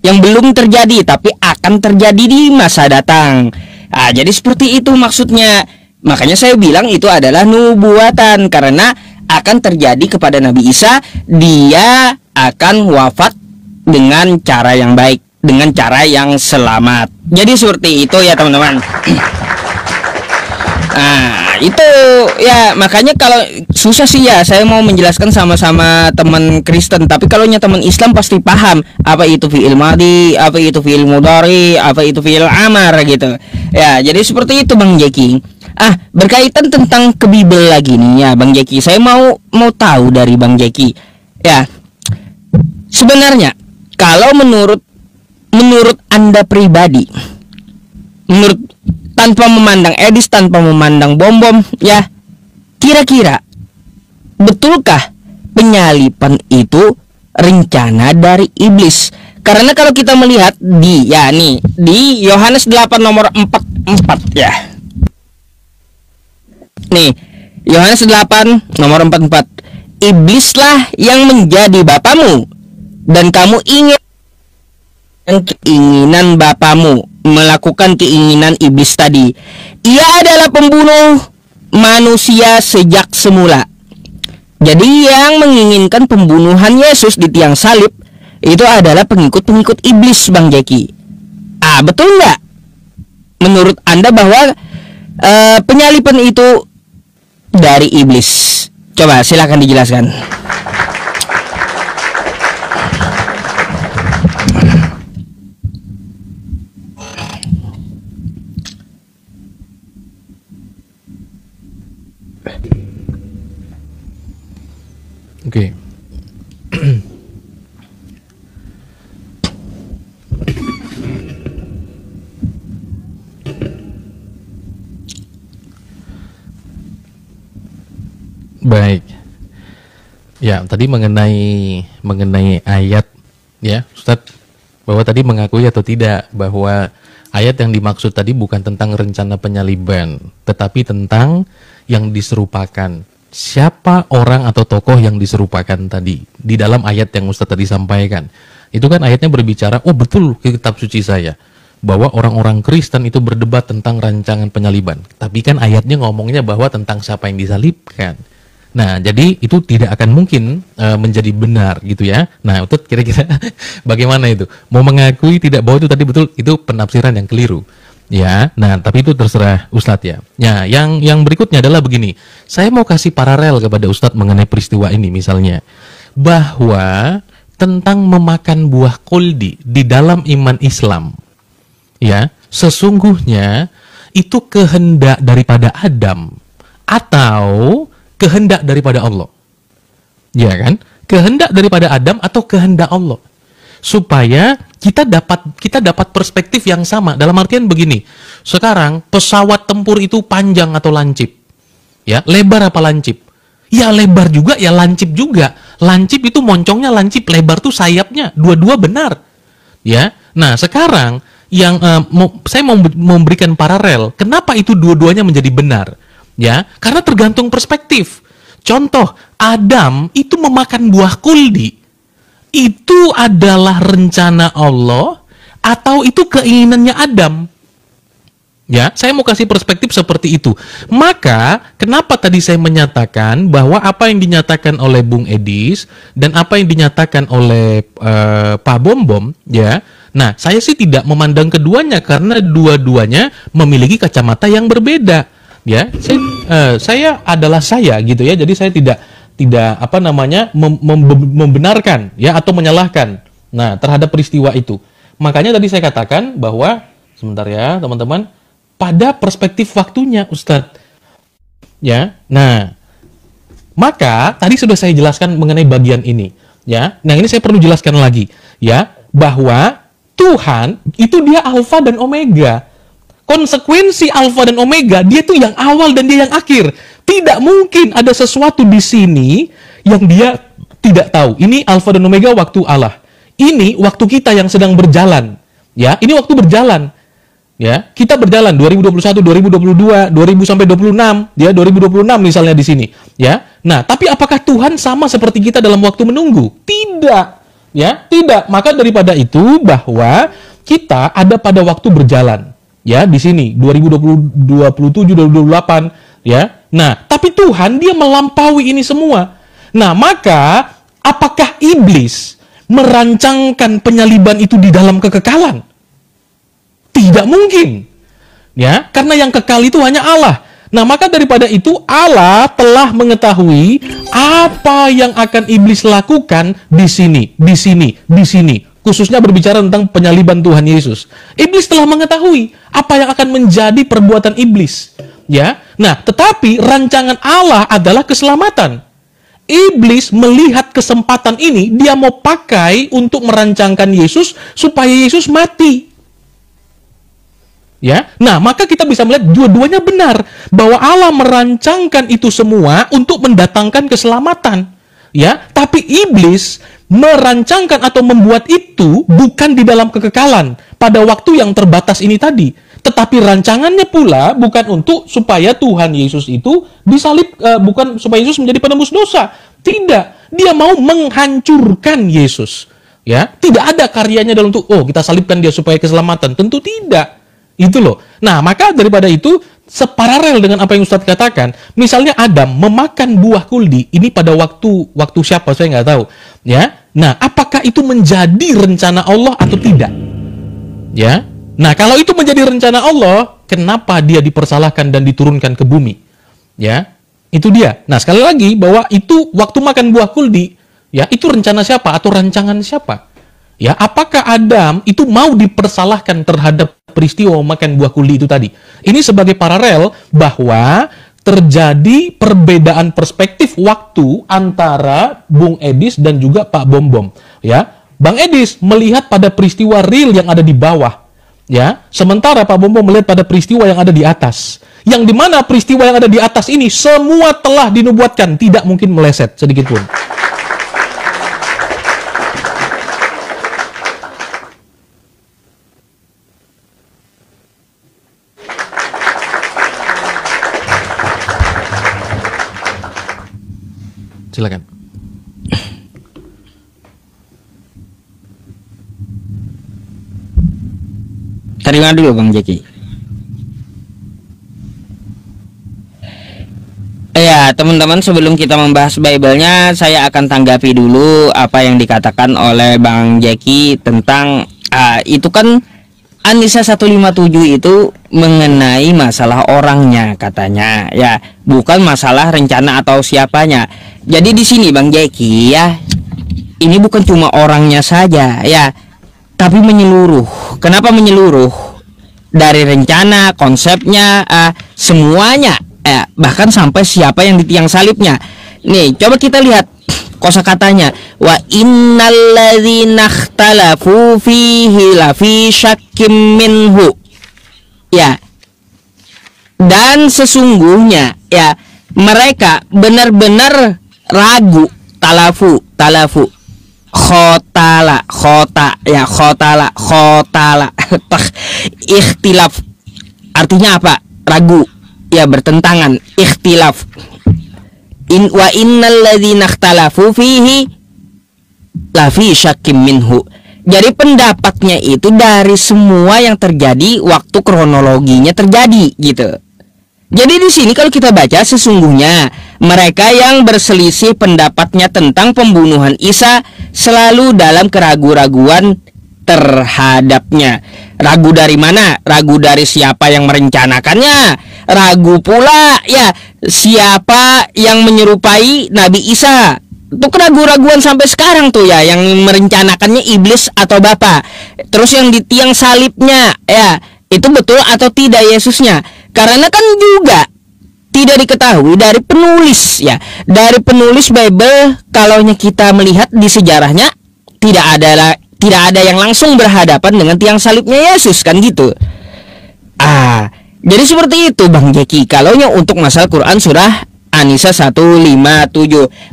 yang belum terjadi tapi akan terjadi di masa datang. Jadi seperti itu maksudnya. Makanya saya bilang itu adalah nubuatan, karena akan terjadi kepada Nabi Isa. Dia akan wafat dengan cara yang baik, dengan cara yang selamat. Jadi seperti itu ya teman-teman. Itu ya, makanya kalau susah sih ya saya mau menjelaskan sama-sama teman Kristen, tapi kalau teman Islam pasti paham apa itu fi'il madi, apa itu fi'il mudhari, apa itu fi'il amar gitu. Ya, jadi seperti itu Bang Jeki. Berkaitan tentang ke Bible lagi nih ya Bang Jeki. Saya mau tahu dari Bang Jeki. Ya. Sebenarnya kalau menurut Anda pribadi, menurut tanpa memandang Edis, tanpa memandang Bom-Bom ya, kira-kira betulkah penyalipan itu rencana dari iblis? Karena kalau kita melihat di Yohanes 8 nomor 44 ya. Nih, Yohanes 8 nomor 44. Iblislah yang menjadi bapamu, dan kamu ingin keinginan bapamu. melakukan keinginan iblis tadi. Ia adalah pembunuh manusia sejak semula. Jadi yang menginginkan pembunuhan Yesus di tiang salib itu adalah pengikut-pengikut iblis, Bang Jeki. Betul nggak? Menurut Anda bahwa penyaliban itu dari iblis? Coba silakan dijelaskan. Oke. Baik. Ya, tadi mengenai ayat ya, Ustadz, bahwa tadi mengakui atau tidak bahwa ayat yang dimaksud tadi bukan tentang rencana penyaliban, tetapi tentang yang diserupakan. Siapa orang atau tokoh yang diserupakan tadi di dalam ayat yang Ustadz tadi sampaikan. Itu kan ayatnya berbicara, oh betul ke kitab suci saya, bahwa orang-orang Kristen itu berdebat tentang rancangan penyaliban. Tapi kan ayatnya ngomongnya bahwa tentang siapa yang disalibkan. Nah, jadi itu tidak akan mungkin menjadi benar gitu ya. Nah, itu kira-kira bagaimana itu? Mau mengakui tidak bahwa itu tadi betul, itu penafsiran yang keliru. Ya, nah tapi itu terserah Ustadz ya. Ya, yang berikutnya adalah begini. Saya mau kasih paralel kepada Ustadz mengenai peristiwa ini misalnya. Bahwa tentang memakan buah koldi di dalam iman Islam. Ya, sesungguhnya itu kehendak daripada Adam atau kehendak daripada Allah. Ya kan? Kehendak daripada Adam atau kehendak Allah. Supaya kita dapat perspektif yang sama. Dalam artian begini, sekarang pesawat tempur itu panjang atau lancip? Ya, lebar apa lancip? Ya lebar juga, ya lancip juga. Lancip itu moncongnya lancip, lebar tuh sayapnya, dua-dua benar. Ya, nah sekarang yang saya mau memberikan paralel. Kenapa itu dua-duanya menjadi benar? Ya, karena tergantung perspektif. Contoh, Adam itu memakan buah kuldi. Itu adalah rencana Allah atau itu keinginannya Adam? Ya, saya mau kasih perspektif seperti itu. Maka, kenapa tadi saya menyatakan bahwa apa yang dinyatakan oleh Bung Edis dan apa yang dinyatakan oleh Pak Bom, ya. Nah, saya sih tidak memandang keduanya karena dua-duanya memiliki kacamata yang berbeda. Ya, saya adalah saya gitu ya. Jadi saya tidak membenarkan ya atau menyalahkan terhadap peristiwa itu. Makanya tadi saya katakan bahwa sebentar ya teman-teman, pada perspektif waktunya Ustadz ya. Nah, maka tadi sudah saya jelaskan mengenai bagian ini ya. Nah, ini saya perlu jelaskan lagi ya, bahwa Tuhan itu dia alfa dan omega. Konsekuensi alfa dan omega, dia tuh yang awal dan dia yang akhir. Tidak mungkin ada sesuatu di sini yang dia tidak tahu. Ini alfa dan omega waktu Allah. Ini waktu kita yang sedang berjalan. Ya, ini waktu berjalan. Ya, kita berjalan 2021, 2022, 2000 sampai 26, ya 2026 misalnya di sini, ya. Nah, tapi apakah Tuhan sama seperti kita dalam waktu menunggu? Tidak. Ya, tidak. Maka daripada itu bahwa kita ada pada waktu berjalan. Ya, di sini 2027, 2028, ya. Nah, tapi Tuhan dia melampaui ini semua. Nah, maka apakah iblis merancangkan penyaliban itu di dalam kekekalan? Tidak mungkin. Ya, karena yang kekal itu hanya Allah. Nah, maka daripada itu Allah telah mengetahui apa yang akan iblis lakukan di sini, di sini, di sini. Khususnya berbicara tentang penyaliban Tuhan Yesus. Iblis telah mengetahui apa yang akan menjadi perbuatan iblis. Ya, nah, tetapi rancangan Allah adalah keselamatan. Iblis melihat kesempatan ini, dia mau pakai untuk merancangkan Yesus supaya Yesus mati. Ya, nah, maka kita bisa melihat dua-duanya benar bahwa Allah merancangkan itu semua untuk mendatangkan keselamatan. Ya, tapi iblis merancangkan atau membuat itu bukan di dalam kekekalan pada waktu yang terbatas ini tadi, tetapi rancangannya pula bukan untuk supaya Tuhan Yesus itu disalib, bukan supaya Yesus menjadi penembus dosa. Tidak, dia mau menghancurkan Yesus. Ya, tidak ada karyanya dalam untuk kita salibkan dia supaya keselamatan. Tentu tidak. Itu loh. Nah, maka daripada itu separalel dengan apa yang Ustadz katakan, misalnya Adam memakan buah kuldi ini pada waktu siapa saya nggak tahu, ya. Nah, apakah itu menjadi rencana Allah atau tidak? Ya. Nah, kalau itu menjadi rencana Allah, kenapa dia dipersalahkan dan diturunkan ke bumi? Ya. Itu dia. Nah, sekali lagi bahwa itu waktu makan buah kuldi, ya, itu rencana siapa atau rancangan siapa? Ya, apakah Adam itu mau dipersalahkan terhadap peristiwa makan buah kuldi itu tadi? Ini sebagai paralel bahwa terjadi perbedaan perspektif waktu antara Bung Edis dan juga Pak Bom. Ya, Bang Edis melihat pada peristiwa real yang ada di bawah, ya, sementara Pak Bom melihat pada peristiwa yang ada di atas. Yang dimana peristiwa yang ada di atas ini semua telah dinubuatkan, tidak mungkin meleset sedikit pun. Silakan. Terima dulu Bang Jeki. Ya, teman-teman, sebelum kita membahas Bible-nya, saya akan tanggapi dulu apa yang dikatakan oleh Bang Jeki tentang itu kan An-Nisa 157 itu mengenai masalah orangnya katanya, ya, bukan masalah rencana atau siapanya. Jadi di sini Bang Jeki, ya, ini bukan cuma orangnya saja, ya, tapi menyeluruh. Kenapa menyeluruh? Dari rencana, konsepnya, semuanya, bahkan sampai siapa yang di tiang salibnya. Nih, coba kita lihat kosakatanya, wa innalladzina ikhtalafu fihi lafi syakkim minhu. Ya. Dan sesungguhnya, ya, mereka benar-benar ragu. Talafu khotala ikhtilaf artinya apa? Ragu, ya, bertentangan. Ikhtilaf. Wa innal ladzina ikhtalafu fihi lafi syakkim minhu. Jadi pendapatnya itu dari semua yang terjadi waktu kronologinya terjadi, gitu. Jadi di sini kalau kita baca, sesungguhnya mereka yang berselisih pendapatnya tentang pembunuhan Isa selalu dalam keraguan-raguan terhadapnya. Ragu dari mana? Ragu dari siapa yang merencanakannya. Ragu pula, ya, siapa yang menyerupai Nabi Isa. Itu keraguan-raguan sampai sekarang tuh, ya, yang merencanakannya iblis atau Bapa. Terus yang di tiang salibnya, ya, itu betul atau tidak Yesusnya. Karena kan juga tidak diketahui dari penulis, ya, dari penulis Bible. Kalau kita melihat di sejarahnya, tidak ada yang langsung berhadapan dengan tiang salibnya Yesus, kan gitu. Jadi seperti itu Bang Jeki. Kalaunya untuk masalah Quran surah An-Nisa 157,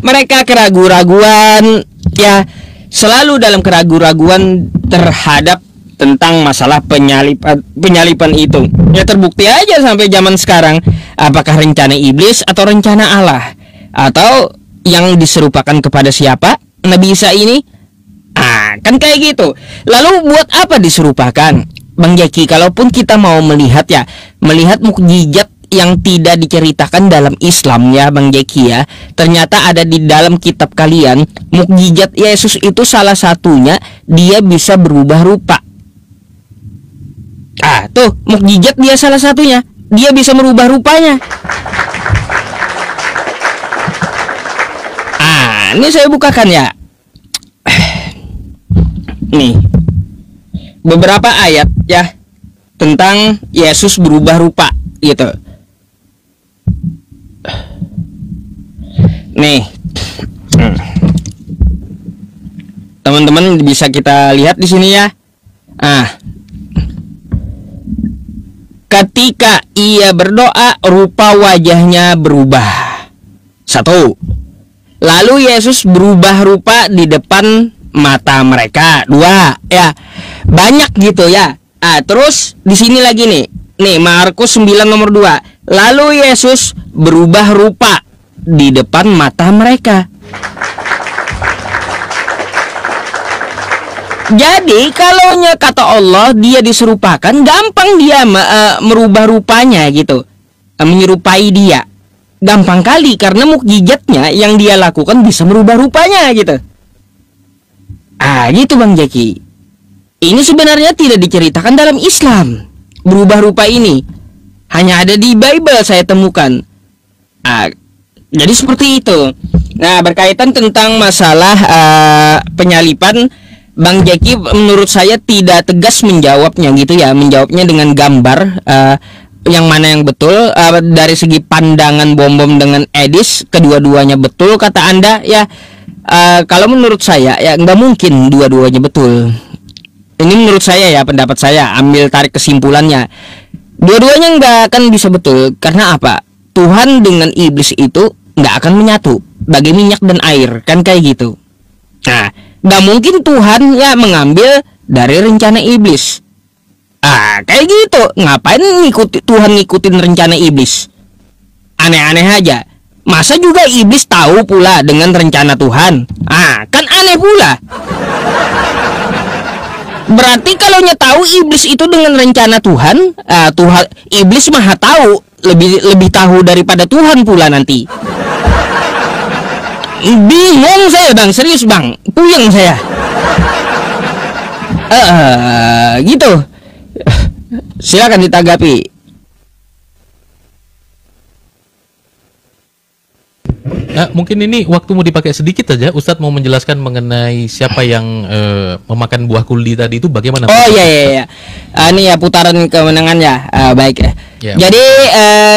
mereka keraguan-raguan, ya, selalu dalam keraguan-raguan terhadap tentang masalah penyalipan itu. Ya, terbukti aja sampai zaman sekarang, apakah rencana iblis atau rencana Allah, atau yang diserupakan kepada siapa? Nabi Isa ini. Kan kayak gitu. Lalu buat apa diserupakan, Bang Jeki? Kalaupun kita mau melihat, ya, melihat mukjizat yang tidak diceritakan dalam Islam, ya Bang Jeki, ya, ternyata ada di dalam kitab kalian. Mukjizat Yesus itu salah satunya dia bisa berubah rupa. Tuh, mukjizat dia salah satunya, dia bisa merubah rupanya. Ini saya bukakan, ya. Nih, beberapa ayat, ya, tentang Yesus berubah rupa, gitu. Nih, teman-teman bisa kita lihat di sini, ya. Ketika ia berdoa, rupa wajahnya berubah. 1. Lalu Yesus berubah rupa di depan mata mereka. 2. Ya, banyak gitu, ya. Terus di sini lagi nih. Nih, Markus 9 nomor 2. Lalu Yesus berubah rupa di depan mata mereka. Jadi kalau kata Allah dia diserupakan, gampang dia merubah rupanya gitu, menyerupai dia. Gampang kali karena mukjizatnya yang dia lakukan bisa merubah rupanya gitu. Gitu Bang Jaki. Ini sebenarnya tidak diceritakan dalam Islam. Berubah rupa ini hanya ada di Bible saya temukan. Jadi seperti itu. Nah, berkaitan tentang masalah penyalipan, Bang Jaki menurut saya tidak tegas menjawabnya gitu ya, menjawabnya dengan gambar yang mana yang betul. Dari segi pandangan Bom dengan Edis, kedua-duanya betul kata Anda ya. Kalau menurut saya ya nggak mungkin dua-duanya betul. Ini menurut saya ya, pendapat saya, ambil tarik kesimpulannya, dua-duanya nggak akan bisa betul. Karena apa? Tuhan dengan iblis itu nggak akan menyatu, bagai minyak dan air kan kayak gitu. Nah, nggak mungkin Tuhan ya mengambil dari rencana iblis. Kayak gitu. Ngapain Tuhan ngikutin rencana iblis? Aneh-aneh aja. Masa juga iblis tahu pula dengan rencana Tuhan? Kan aneh pula. Berarti kalau tahu iblis itu dengan rencana Tuhan, iblis maha tahu, lebih tahu daripada Tuhan pula nanti. Bingung saya Bang, serius Bang, puyeng saya. Gitu. Silakan ditanggapi. Mungkin ini waktu mau dipakai sedikit aja. Ustadz mau menjelaskan mengenai siapa yang memakan buah kuldi tadi itu bagaimana? Oh iya. Ini ya putaran kemenangannya. Baik. Ya. Jadi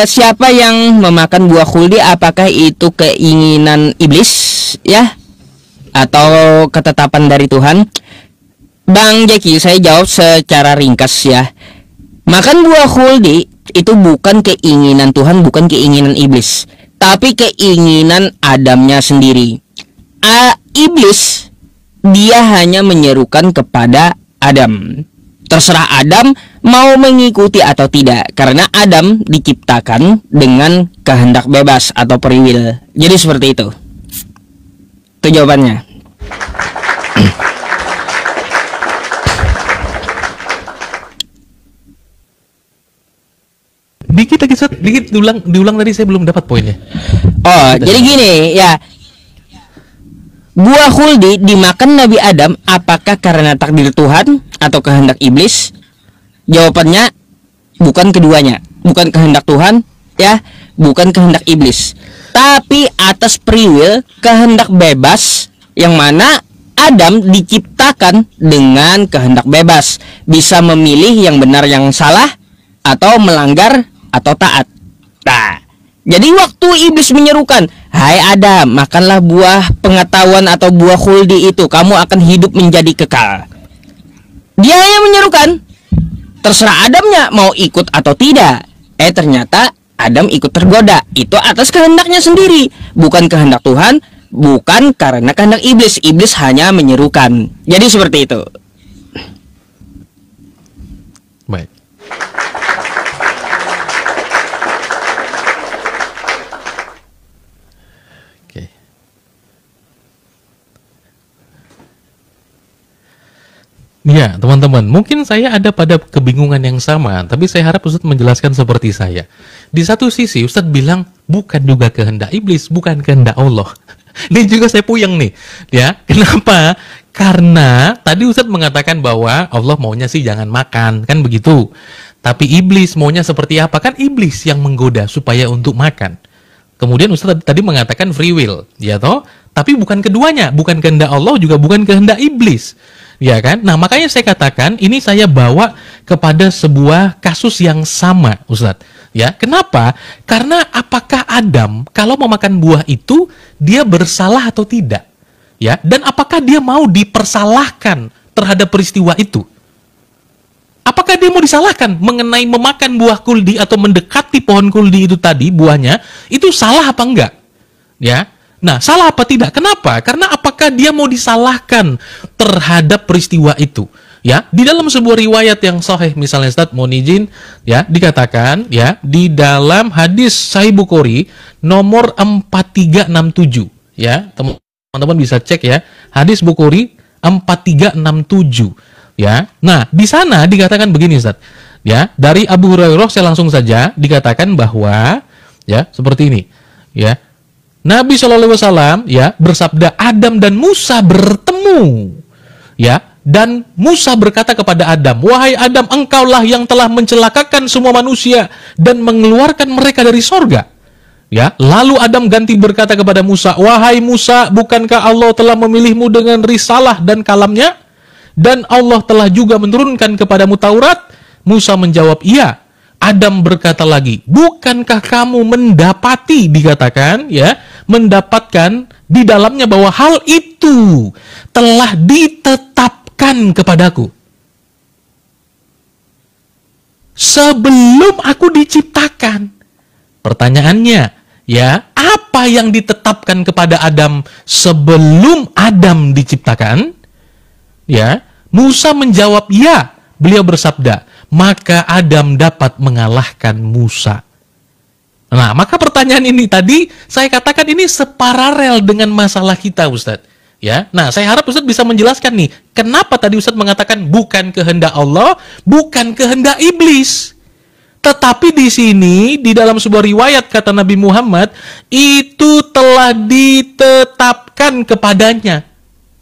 siapa yang memakan buah kuldi, apakah itu keinginan iblis ya atau ketetapan dari Tuhan? Bang Jaki, saya jawab secara ringkas ya. Makan buah kuldi itu bukan keinginan Tuhan, bukan keinginan iblis, tapi keinginan Adamnya sendiri. Iblis dia hanya menyerukan kepada Adam. Terserah Adam mau mengikuti atau tidak, karena Adam diciptakan dengan kehendak bebas atau free will. Jadi seperti itu. Itu jawabannya. Dikit diulang tadi, saya belum dapat poinnya. Jadi gini ya. Buah khuldi dimakan Nabi Adam apakah karena takdir Tuhan atau kehendak iblis? Jawabannya bukan keduanya, bukan kehendak Tuhan ya, bukan kehendak iblis, tapi atas free will, kehendak bebas, yang mana Adam diciptakan dengan kehendak bebas, bisa memilih yang benar yang salah, atau melanggar atau taat. Jadi waktu iblis menyerukan, "Hai Adam, makanlah buah pengetahuan atau buah khuldi itu, kamu akan hidup menjadi kekal." Dia yang menyerukan, terserah Adamnya mau ikut atau tidak. Ternyata Adam ikut tergoda. Itu atas kehendaknya sendiri, bukan kehendak Tuhan, bukan karena kehendak iblis. Iblis hanya menyerukan. Jadi seperti itu. Baik. Ya, teman-teman, mungkin saya ada pada kebingungan yang sama, tapi saya harap Ustadz menjelaskan seperti saya. Di satu sisi, Ustadz bilang, bukan juga kehendak iblis, bukan kehendak Allah. Ini juga saya puyeng nih, ya. Kenapa? Karena tadi Ustadz mengatakan bahwa Allah maunya sih jangan makan, kan begitu. Tapi iblis maunya seperti apa? Kan iblis yang menggoda supaya untuk makan. Kemudian Ustadz tadi mengatakan free will, ya toh? Tapi bukan keduanya, bukan kehendak Allah, juga bukan kehendak iblis. Ya kan? Nah, makanya saya katakan ini saya bawa kepada sebuah kasus yang sama, Ustadz. Ya, kenapa? Karena apakah Adam kalau memakan buah itu dia bersalah atau tidak? Ya, dan apakah dia mau dipersalahkan terhadap peristiwa itu? Apakah dia mau disalahkan mengenai memakan buah kuldi atau mendekati pohon kuldi itu tadi, buahnya, itu salah apa enggak? Ya. Nah, salah apa tidak? Kenapa? Karena apakah dia mau disalahkan terhadap peristiwa itu? Ya, di dalam sebuah riwayat yang sahih, misalnya Ustaz mohon izin, ya, dikatakan ya di dalam hadis Sahih Bukhari nomor 4367, ya, teman-teman bisa cek ya, hadis Bukhari 4367 ya. Nah, di sana dikatakan begini Ustaz. Ya, dari Abu Hurairah saya langsung saja dikatakan bahwa ya, seperti ini. Ya. Nabi SAW ya bersabda, Adam dan Musa bertemu. Ya, dan Musa berkata kepada Adam, "Wahai Adam, engkaulah yang telah mencelakakan semua manusia dan mengeluarkan mereka dari sorga." Ya, lalu Adam ganti berkata kepada Musa, "Wahai Musa, bukankah Allah telah memilihmu dengan risalah dan kalamnya? Dan Allah telah juga menurunkan kepadamu Taurat?" Musa menjawab, "Iya." Adam berkata lagi, "Bukankah kamu mendapati," dikatakan ya, mendapatkan di dalamnya bahwa hal itu telah ditetapkan kepadaku sebelum aku diciptakan. Pertanyaannya, ya, apa yang ditetapkan kepada Adam sebelum Adam diciptakan? Ya, Musa menjawab, "Ya." Beliau bersabda, "Maka Adam dapat mengalahkan Musa." Nah, maka pertanyaan ini tadi saya katakan ini separalel dengan masalah kita, Ustadz. Ya, nah saya harap Ustadz bisa menjelaskan nih, kenapa tadi Ustadz mengatakan bukan kehendak Allah, bukan kehendak iblis. Tetapi di sini, di dalam sebuah riwayat kata Nabi Muhammad, itu telah ditetapkan kepadanya.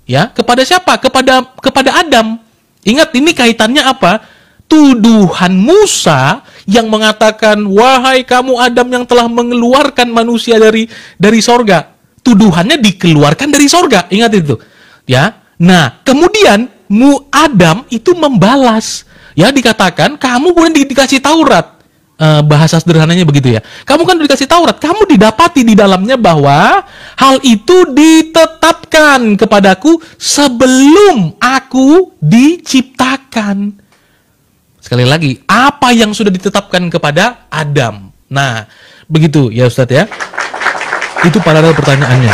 Ya, kepada siapa? Kepada Adam. Ingat, ini kaitannya apa? Tuduhan Musa yang mengatakan, "Wahai kamu Adam yang telah mengeluarkan manusia dari sorga." Tuduhannya dikeluarkan dari sorga. Ingat itu. Ya. Nah, kemudian Adam itu membalas. Ya, dikatakan, "Kamu kemudian dikasih Taurat." Bahasa sederhananya begitu ya. Kamu kan dikasih Taurat, kamu didapati di dalamnya bahwa hal itu ditetapkan kepadaku sebelum aku diciptakan. Sekali lagi, apa yang sudah ditetapkan kepada Adam? Nah, begitu ya Ustadz ya. Itu paralel pertanyaannya.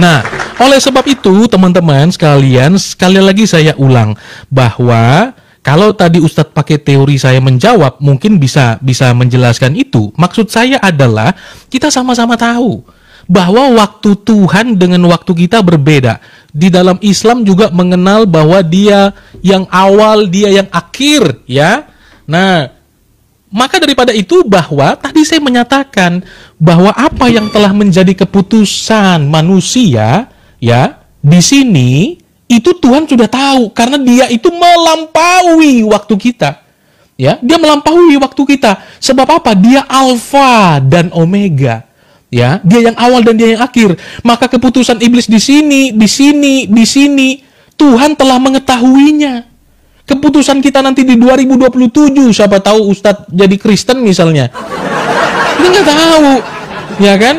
Nah, oleh sebab itu teman-teman sekalian, sekali lagi saya ulang bahwa kalau tadi Ustadz pakai teori saya menjawab, mungkin bisa menjelaskan itu. Maksud saya adalah kita sama-sama tahu bahwa waktu Tuhan dengan waktu kita berbeda. Di dalam Islam juga mengenal bahwa dia yang awal, dia yang akhir, ya. Nah, maka daripada itu bahwa tadi saya menyatakan bahwa apa yang telah menjadi keputusan manusia, ya, di sini itu Tuhan sudah tahu karena dia itu melampaui waktu kita. Ya, dia melampaui waktu kita. Sebab apa? Dia alfa dan omega. Ya, dia yang awal dan dia yang akhir. Maka keputusan iblis di sini, Tuhan telah mengetahuinya. Keputusan kita nanti di 2027, siapa tahu Ustadz jadi Kristen misalnya. Kita nggak tahu, ya kan?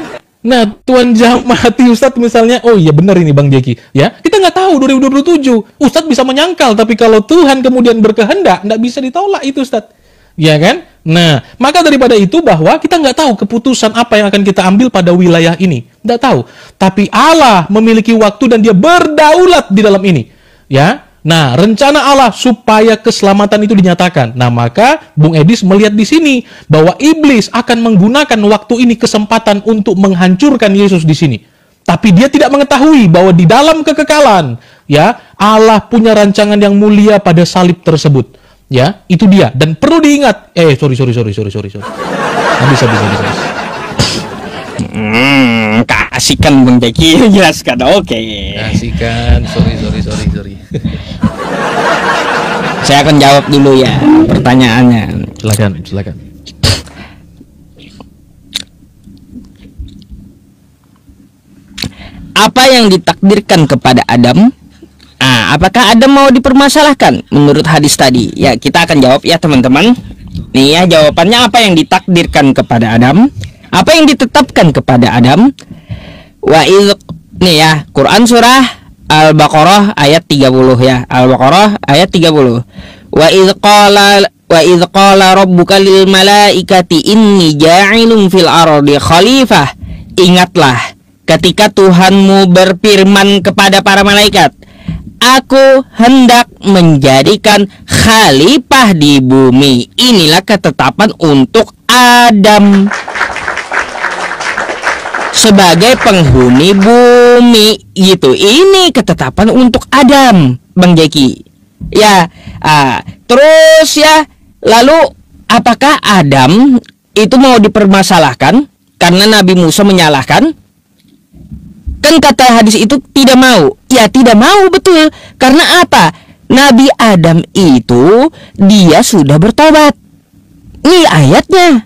Nah, Tuhan mati Ustadz misalnya, oh iya benar ini Bang Jeki, ya. Kita nggak tahu 2027. Ustadz bisa menyangkal, tapi kalau Tuhan kemudian berkehendak, nggak bisa ditolak itu Ustadz. Ya kan? Nah, maka daripada itu bahwa kita nggak tahu keputusan apa yang akan kita ambil pada wilayah ini. Nggak tahu. Tapi Allah memiliki waktu dan dia berdaulat di dalam ini. Ya. Nah, rencana Allah supaya keselamatan itu dinyatakan. Nah, maka Bung Edis melihat di sini bahwa iblis akan menggunakan waktu ini kesempatan untuk menghancurkan Yesus di sini. Tapi dia tidak mengetahui bahwa di dalam kekekalan, ya, Allah punya rancangan yang mulia pada salib tersebut. Ya, itu dia. Dan perlu diingat. Sorry. Habis. Kasihkan Bang Jeki, jelaskan. Oke. Kasihkan. Sorry. Saya akan jawab dulu ya pertanyaannya. Silakan. Apa yang ditakdirkan kepada Adam? Apakah Adam mau dipermasalahkan menurut hadis tadi? Ya, kita akan jawab ya teman-teman. Nih ya jawabannya, apa yang ditakdirkan kepada Adam? Apa yang ditetapkan kepada Adam? Nih ya, Quran surah Al-Baqarah ayat 30 ya. Al-Baqarah ayat 30. Wa idz qala rabbuka lil malaikati inni ja'ilun fil ardi khalifah. Ingatlah ketika Tuhanmu berfirman kepada para malaikat, "Aku hendak menjadikan khalifah di bumi." Inilah ketetapan untuk Adam. sebagai penghuni bumi gitu. Ini ketetapan untuk Adam, Bang Jeki. Ya, terus ya, lalu apakah Adam itu mau dipermasalahkan karena Nabi Musa menyalahkan? Kan kata hadis itu tidak mau. Ya, tidak mau, betul. Karena apa? Nabi Adam itu dia sudah bertobat. Ini ayatnya.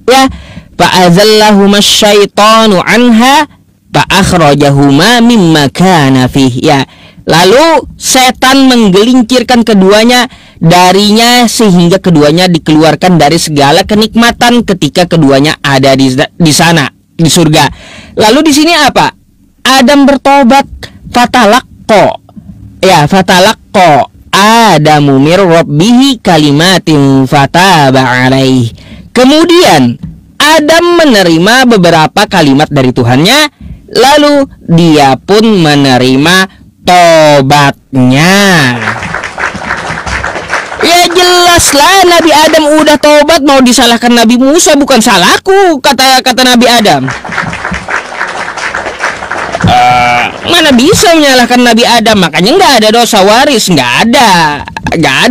Ya, fa'azallahuma syaitanu anha fa'akhrajahuma mimma kana fih. Ya, lalu setan menggelincirkan keduanya darinya sehingga keduanya dikeluarkan dari segala kenikmatan ketika keduanya ada di sana, di surga. Lalu di sini apa? Adam bertobat, fatalaqqa. Ya, fatalaqqa Adamu mir rabbihi kalimatin fataba alaih. Kemudian Adam menerima beberapa kalimat dari Tuhannya, lalu dia pun menerima tobatnya. Ya jelaslah Nabi Adam udah tobat, mau disalahkan Nabi Musa, bukan salahku, kata Nabi Adam. Mana bisa menyalahkan Nabi Adam? Makanya nggak ada dosa waris, nggak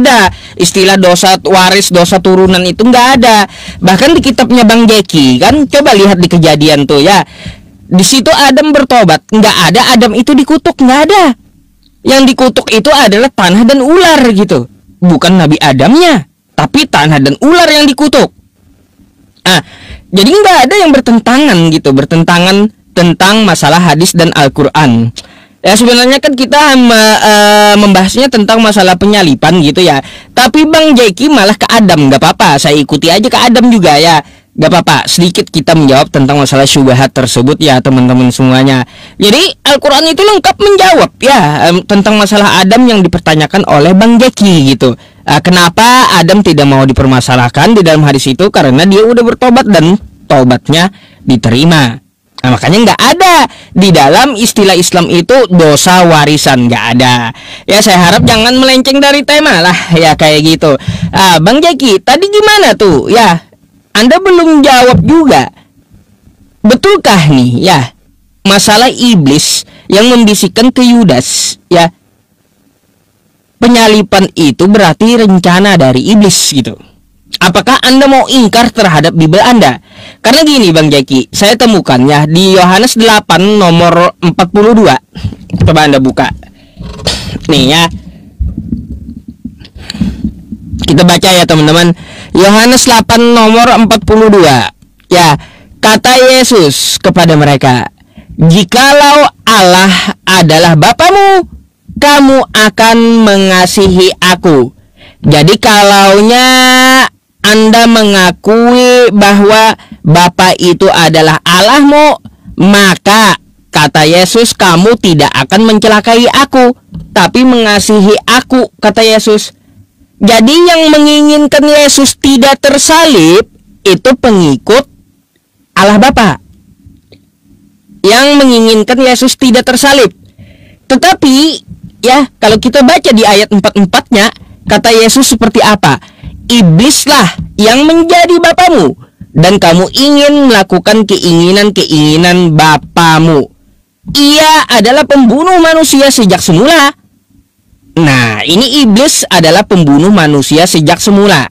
ada istilah dosa waris, dosa turunan itu nggak ada. Bahkan di kitabnya Bang Jeki kan, coba lihat di Kejadian tuh ya, di situ Adam bertobat, nggak ada Adam itu dikutuk, nggak ada. Yang dikutuk itu adalah tanah dan ular gitu, bukan Nabi Adamnya, tapi tanah dan ular yang dikutuk. Jadi nggak ada yang bertentangan tentang masalah hadis dan Al-Quran. Ya sebenarnya kan kita membahasnya tentang masalah penyalipan gitu ya. Tapi Bang Jeki malah ke Adam, gak apa-apa, saya ikuti aja ke Adam juga ya, gak apa-apa. Sedikit kita menjawab tentang masalah syubhat tersebut ya teman-teman semuanya. Jadi Al-Quran itu lengkap menjawab ya tentang masalah Adam yang dipertanyakan oleh Bang Jeki gitu. Kenapa Adam tidak mau dipermasalahkan di dalam hadis itu? Karena dia udah bertobat dan tobatnya diterima. Nah, makanya nggak ada di dalam istilah Islam itu dosa warisan, nggak ada. Ya saya harap jangan melenceng dari tema lah ya kayak gitu. Bang Jeki tadi gimana tuh ya? Anda belum jawab juga. Betulkah nih ya masalah iblis yang membisikkan ke Yudas ya? Penyalipan itu berarti rencana dari iblis gitu. Apakah Anda mau ingkar terhadap Bible Anda? Karena gini Bang Jeki, saya temukan ya di Yohanes 8 nomor 42. Coba Anda buka. Nih ya. Kita baca ya teman-teman. Yohanes 8 nomor 42. Ya, kata Yesus kepada mereka, "Jikalau Allah adalah Bapamu, kamu akan mengasihi aku. Jadi kalaunya Anda mengakui bahwa Bapa itu adalah Allahmu, maka kata Yesus, kamu tidak akan mencelakai aku, tapi mengasihi aku," kata Yesus. Jadi yang menginginkan Yesus tidak tersalib itu pengikut Allah Bapa. Yang menginginkan Yesus tidak tersalib. Tetapi ya kalau kita baca di ayat 44-nya, kata Yesus seperti apa? Iblislah yang menjadi bapamu, dan kamu ingin melakukan keinginan-keinginan bapamu. Ia adalah pembunuh manusia sejak semula. Nah, ini iblis adalah pembunuh manusia sejak semula.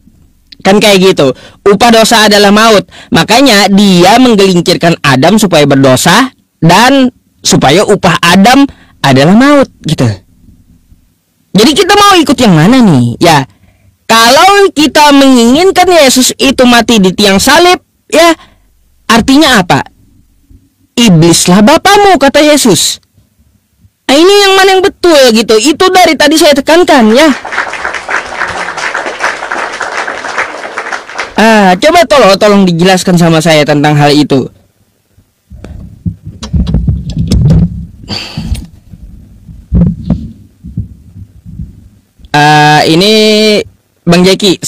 Kan kayak gitu. Upah dosa adalah maut. Makanya dia menggelincirkan Adam supaya berdosa, dan supaya upah Adam adalah maut gitu. Jadi kita mau ikut yang mana nih? Ya, kalau kita menginginkan Yesus itu mati di tiang salib, ya artinya apa? Iblislah bapamu, kata Yesus. Nah, ini yang mana yang betul gitu? Itu dari tadi saya tekankan ya. Coba tolong dijelaskan sama saya tentang hal itu. Ini Bang Jeki,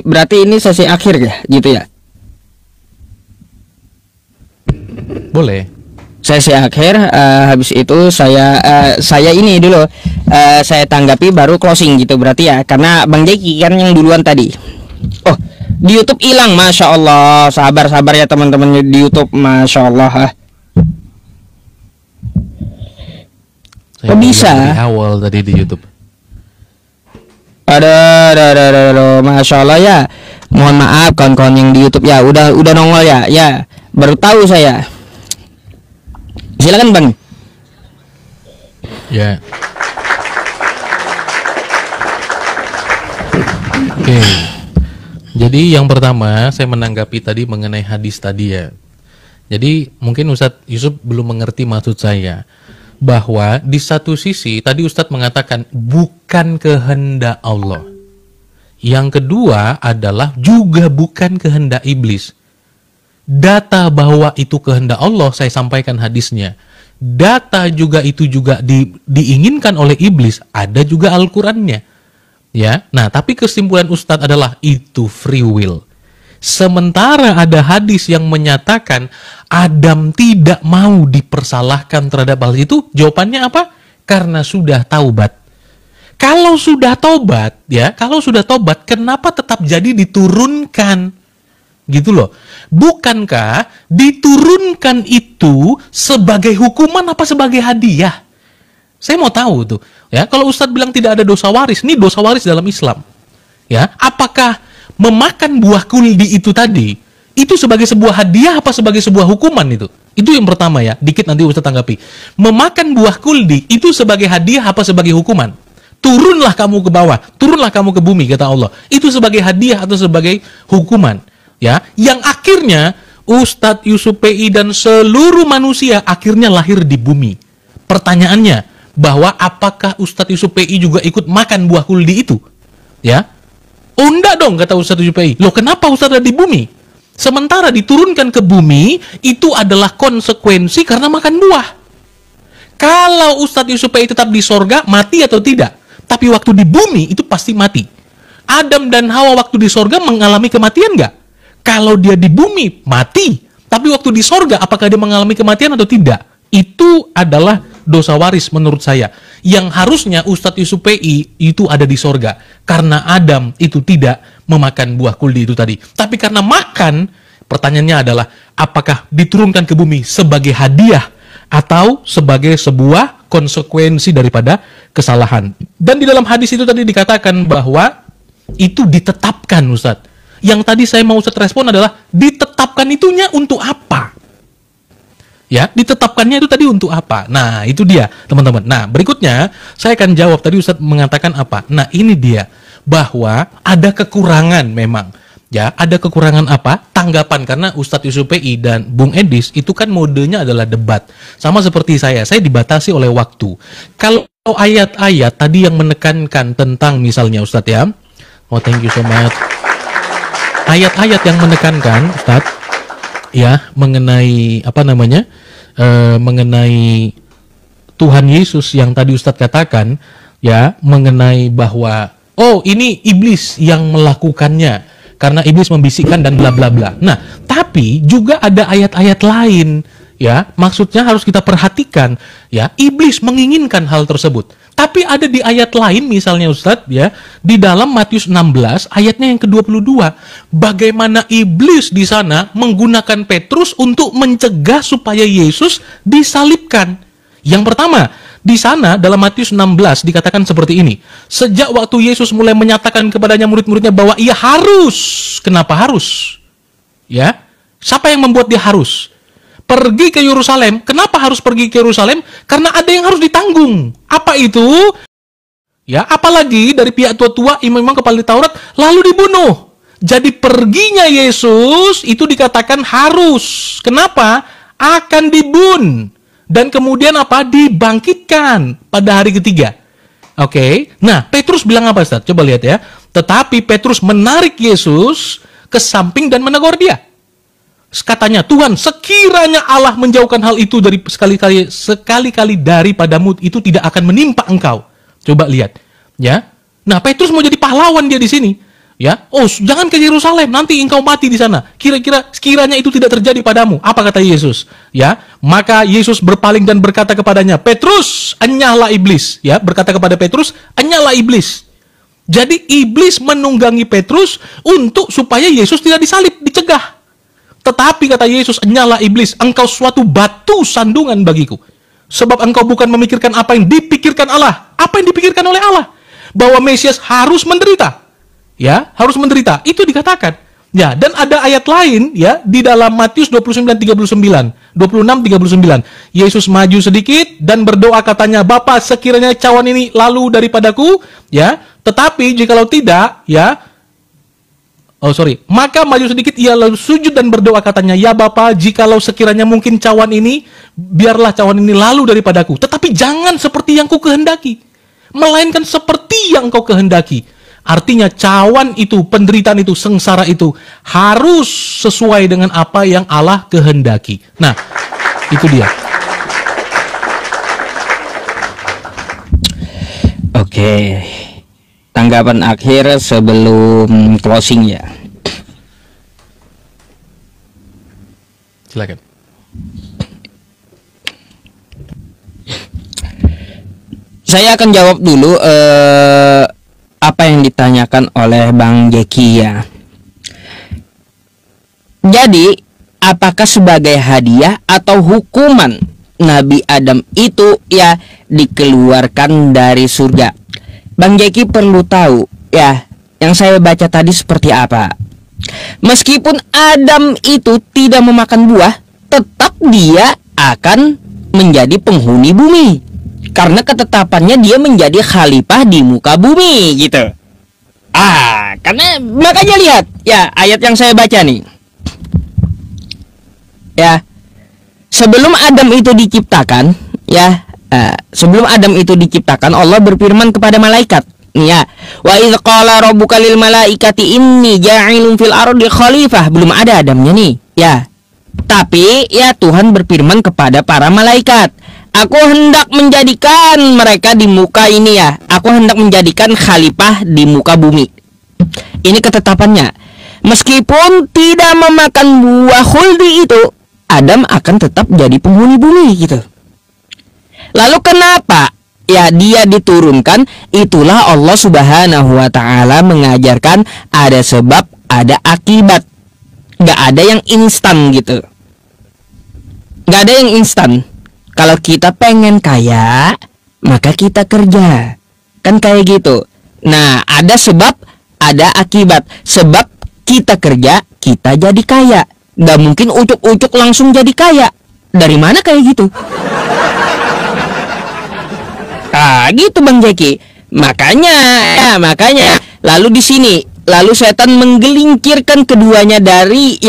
berarti ini sesi akhir ya, gitu ya? Boleh. Sesi akhir, habis itu saya ini dulu, saya tanggapi baru closing gitu berarti ya, karena Bang Jeki kan yang duluan tadi. Oh, di YouTube hilang, masya Allah. Sabar ya teman-teman di YouTube, masya Allah. Saya Kok bisa? dari awal tadi di YouTube. Ada, masya Allah ya. Mohon maaf kawan-kawan yang di YouTube ya, udah nongol ya, ya. Baru tahu saya. Silakan Bang. Ya. Oke. Jadi yang pertama saya menanggapi tadi mengenai hadis tadi ya. Jadi mungkin Ustadz Yusuf belum mengerti maksud saya. Bahwa di satu sisi tadi Ustadz mengatakan bukan kehendak Allah. Yang kedua adalah juga bukan kehendak iblis. Data bahwa itu kehendak Allah saya sampaikan hadisnya. Data juga itu juga diinginkan oleh iblis, ada juga Al-Qur'annya. Ya. Nah, tapi kesimpulan Ustadz adalah itu free will. Sementara ada hadis yang menyatakan Adam tidak mau dipersalahkan terhadap hal itu, jawabannya apa? Karena sudah taubat. Kalau sudah taubat, ya, kalau sudah taubat, kenapa tetap jadi diturunkan? Gitu loh. Bukankah diturunkan itu sebagai hukuman apa sebagai hadiah? Saya mau tahu tuh. Ya, kalau Ustadz bilang tidak ada dosa waris, ini dosa waris dalam Islam. Ya, apakah memakan buah kuldi itu tadi, itu sebagai sebuah hadiah apa sebagai sebuah hukuman itu? Itu yang pertama ya, dikit nanti Ustaz tanggapi. Memakan buah kuldi itu sebagai hadiah apa sebagai hukuman? Turunlah kamu ke bawah, turunlah kamu ke bumi, kata Allah. Itu sebagai hadiah atau sebagai hukuman? Ya, yang akhirnya Ustadz Yusuf PI dan seluruh manusia akhirnya lahir di bumi. Pertanyaannya, bahwa apakah Ustadz Yusuf PI juga ikut makan buah kuldi itu? Ya, oh enggak dong, kata Ustadz Yusuf PI. Loh kenapa Ustadz ada di bumi? Sementara diturunkan ke bumi, itu adalah konsekuensi karena makan buah. Kalau Ustadz Yusuf PI tetap di sorga, mati atau tidak? Tapi waktu di bumi, itu pasti mati. Adam dan Hawa waktu di sorga mengalami kematian enggak? Kalau dia di bumi, mati. Tapi waktu di sorga, apakah dia mengalami kematian atau tidak? Itu adalah dosa waris menurut saya. Yang harusnya Ustadz Yusuf PI itu ada di sorga. Karena Adam itu tidak memakan buah kuldi itu tadi. Tapi karena makan, pertanyaannya adalah apakah diturunkan ke bumi sebagai hadiah atau sebagai sebuah konsekuensi daripada kesalahan. Dan di dalam hadis itu tadi dikatakan bahwa itu ditetapkan, Ustadz. Yang tadi saya mau Ustadz respon adalah ditetapkan itunya untuk apa? Ya, ditetapkannya itu tadi untuk apa? Nah, itu dia, teman-teman. Nah, berikutnya saya akan jawab tadi Ustadz mengatakan apa. Nah, ini dia, bahwa ada kekurangan memang. Ya, ada kekurangan apa? Tanggapan, karena Ustadz Yusuf PI dan Bung Edis itu kan modenya adalah debat. Sama seperti saya dibatasi oleh waktu. Kalau ayat-ayat tadi yang menekankan tentang misalnya Ustadz ya, oh thank you so much. Ayat-ayat yang menekankan Ustadz, ya, mengenai apa namanya, mengenai Tuhan Yesus yang tadi Ustadz katakan, ya, mengenai bahwa oh ini iblis yang melakukannya karena iblis membisikkan dan bla bla bla. Nah, tapi juga ada ayat-ayat lain, ya, maksudnya harus kita perhatikan, ya, iblis menginginkan hal tersebut. Tapi ada di ayat lain misalnya Ustadz ya, di dalam Matius 16 ayatnya yang ke-22, bagaimana iblis di sana menggunakan Petrus untuk mencegah supaya Yesus disalibkan. Yang pertama, di sana dalam Matius 16 dikatakan seperti ini. Sejak waktu Yesus mulai menyatakan kepadanya murid-muridnya bahwa ia harus, kenapa harus? Ya, siapa yang membuat dia harus? Pergi ke Yerusalem. Kenapa harus pergi ke Yerusalem? Karena ada yang harus ditanggung. Apa itu? Ya, apalagi dari pihak tua-tua, imam-imam kepala Taurat, lalu dibunuh. Jadi perginya Yesus itu dikatakan harus. Kenapa? Akan dibunuh. Dan kemudian apa? Dibangkitkan pada hari ketiga. Oke. Nah, Petrus bilang apa, Ustaz? Coba lihat ya. Tetapi Petrus menarik Yesus ke samping dan menegur dia. Katanya, Tuhan, sekiranya Allah menjauhkan hal itu dari sekali-kali daripadamu, itu tidak akan menimpa engkau. Coba lihat, ya. Nah, Petrus mau jadi pahlawan dia di sini, ya. Oh, jangan ke Yerusalem, nanti engkau mati di sana. Sekiranya itu tidak terjadi padamu. Apa kata Yesus? Ya, maka Yesus berpaling dan berkata kepadanya, Petrus, enyahlah iblis. Ya, berkata kepada Petrus, enyahlah iblis. Jadi iblis menunggangi Petrus untuk supaya Yesus tidak disalib, dicegah. Tetapi kata Yesus, enyahlah iblis, engkau suatu batu sandungan bagiku. Sebab engkau bukan memikirkan apa yang dipikirkan Allah. Apa yang dipikirkan oleh Allah? Bahwa Mesias harus menderita. Ya, harus menderita. Itu dikatakan. Ya, dan ada ayat lain ya di dalam Matius 29:39, 26:39. Yesus maju sedikit dan berdoa katanya, "Bapa, sekiranya cawan ini lalu daripadaku, ya, tetapi jikalau tidak, ya, maka maju sedikit ia lalu sujud dan berdoa katanya, ya Bapa, jikalau sekiranya mungkin cawan ini, biarlah cawan ini lalu daripadaku, tetapi jangan seperti yang ku kehendaki, melainkan seperti yang kau kehendaki." Artinya cawan itu, penderitaan itu, sengsara itu harus sesuai dengan apa yang Allah kehendaki. Nah, itu dia. Oke, tanggapan akhir sebelum closing ya. Silakan. Saya akan jawab dulu apa yang ditanyakan oleh Bang Jeki ya. Jadi, apakah sebagai hadiah atau hukuman Nabi Adam itu ya dikeluarkan dari surga? Bang Jeki perlu tahu ya, yang saya baca tadi seperti apa. Meskipun Adam itu tidak memakan buah, tetap dia akan menjadi penghuni bumi. Karena ketetapannya dia menjadi khalifah di muka bumi gitu. Karena makanya lihat ya ayat yang saya baca nih. Ya, sebelum Adam itu diciptakan, ya, sebelum Adam itu diciptakan, Allah berfirman kepada malaikat, ya, wa idz qala rabbuka lil malaikati inni ja'ilun fil ardi khalifah. Belum ada Adamnya nih, ya. Tapi ya Tuhan berfirman kepada para malaikat, aku hendak menjadikan mereka di muka ini ya. Aku hendak menjadikan khalifah di muka bumi. Ini ketetapannya. Meskipun tidak memakan buah khuldi itu, Adam akan tetap jadi penghuni bumi gitu. Lalu kenapa ya dia diturunkan? Itulah Allah Subhanahu wa taala mengajarkan ada sebab, ada akibat. Gak ada yang instan gitu. Gak ada yang instan. Kalau kita pengen kaya, maka kita kerja. Kan kayak gitu. Nah, ada sebab, ada akibat. Sebab kita kerja, kita jadi kaya. Gak mungkin ucuk-ucuk langsung jadi kaya. Dari mana kayak gitu? Gitu Bang Jeki. Makanya. Lalu di sini, lalu setan menggelincirkan keduanya dari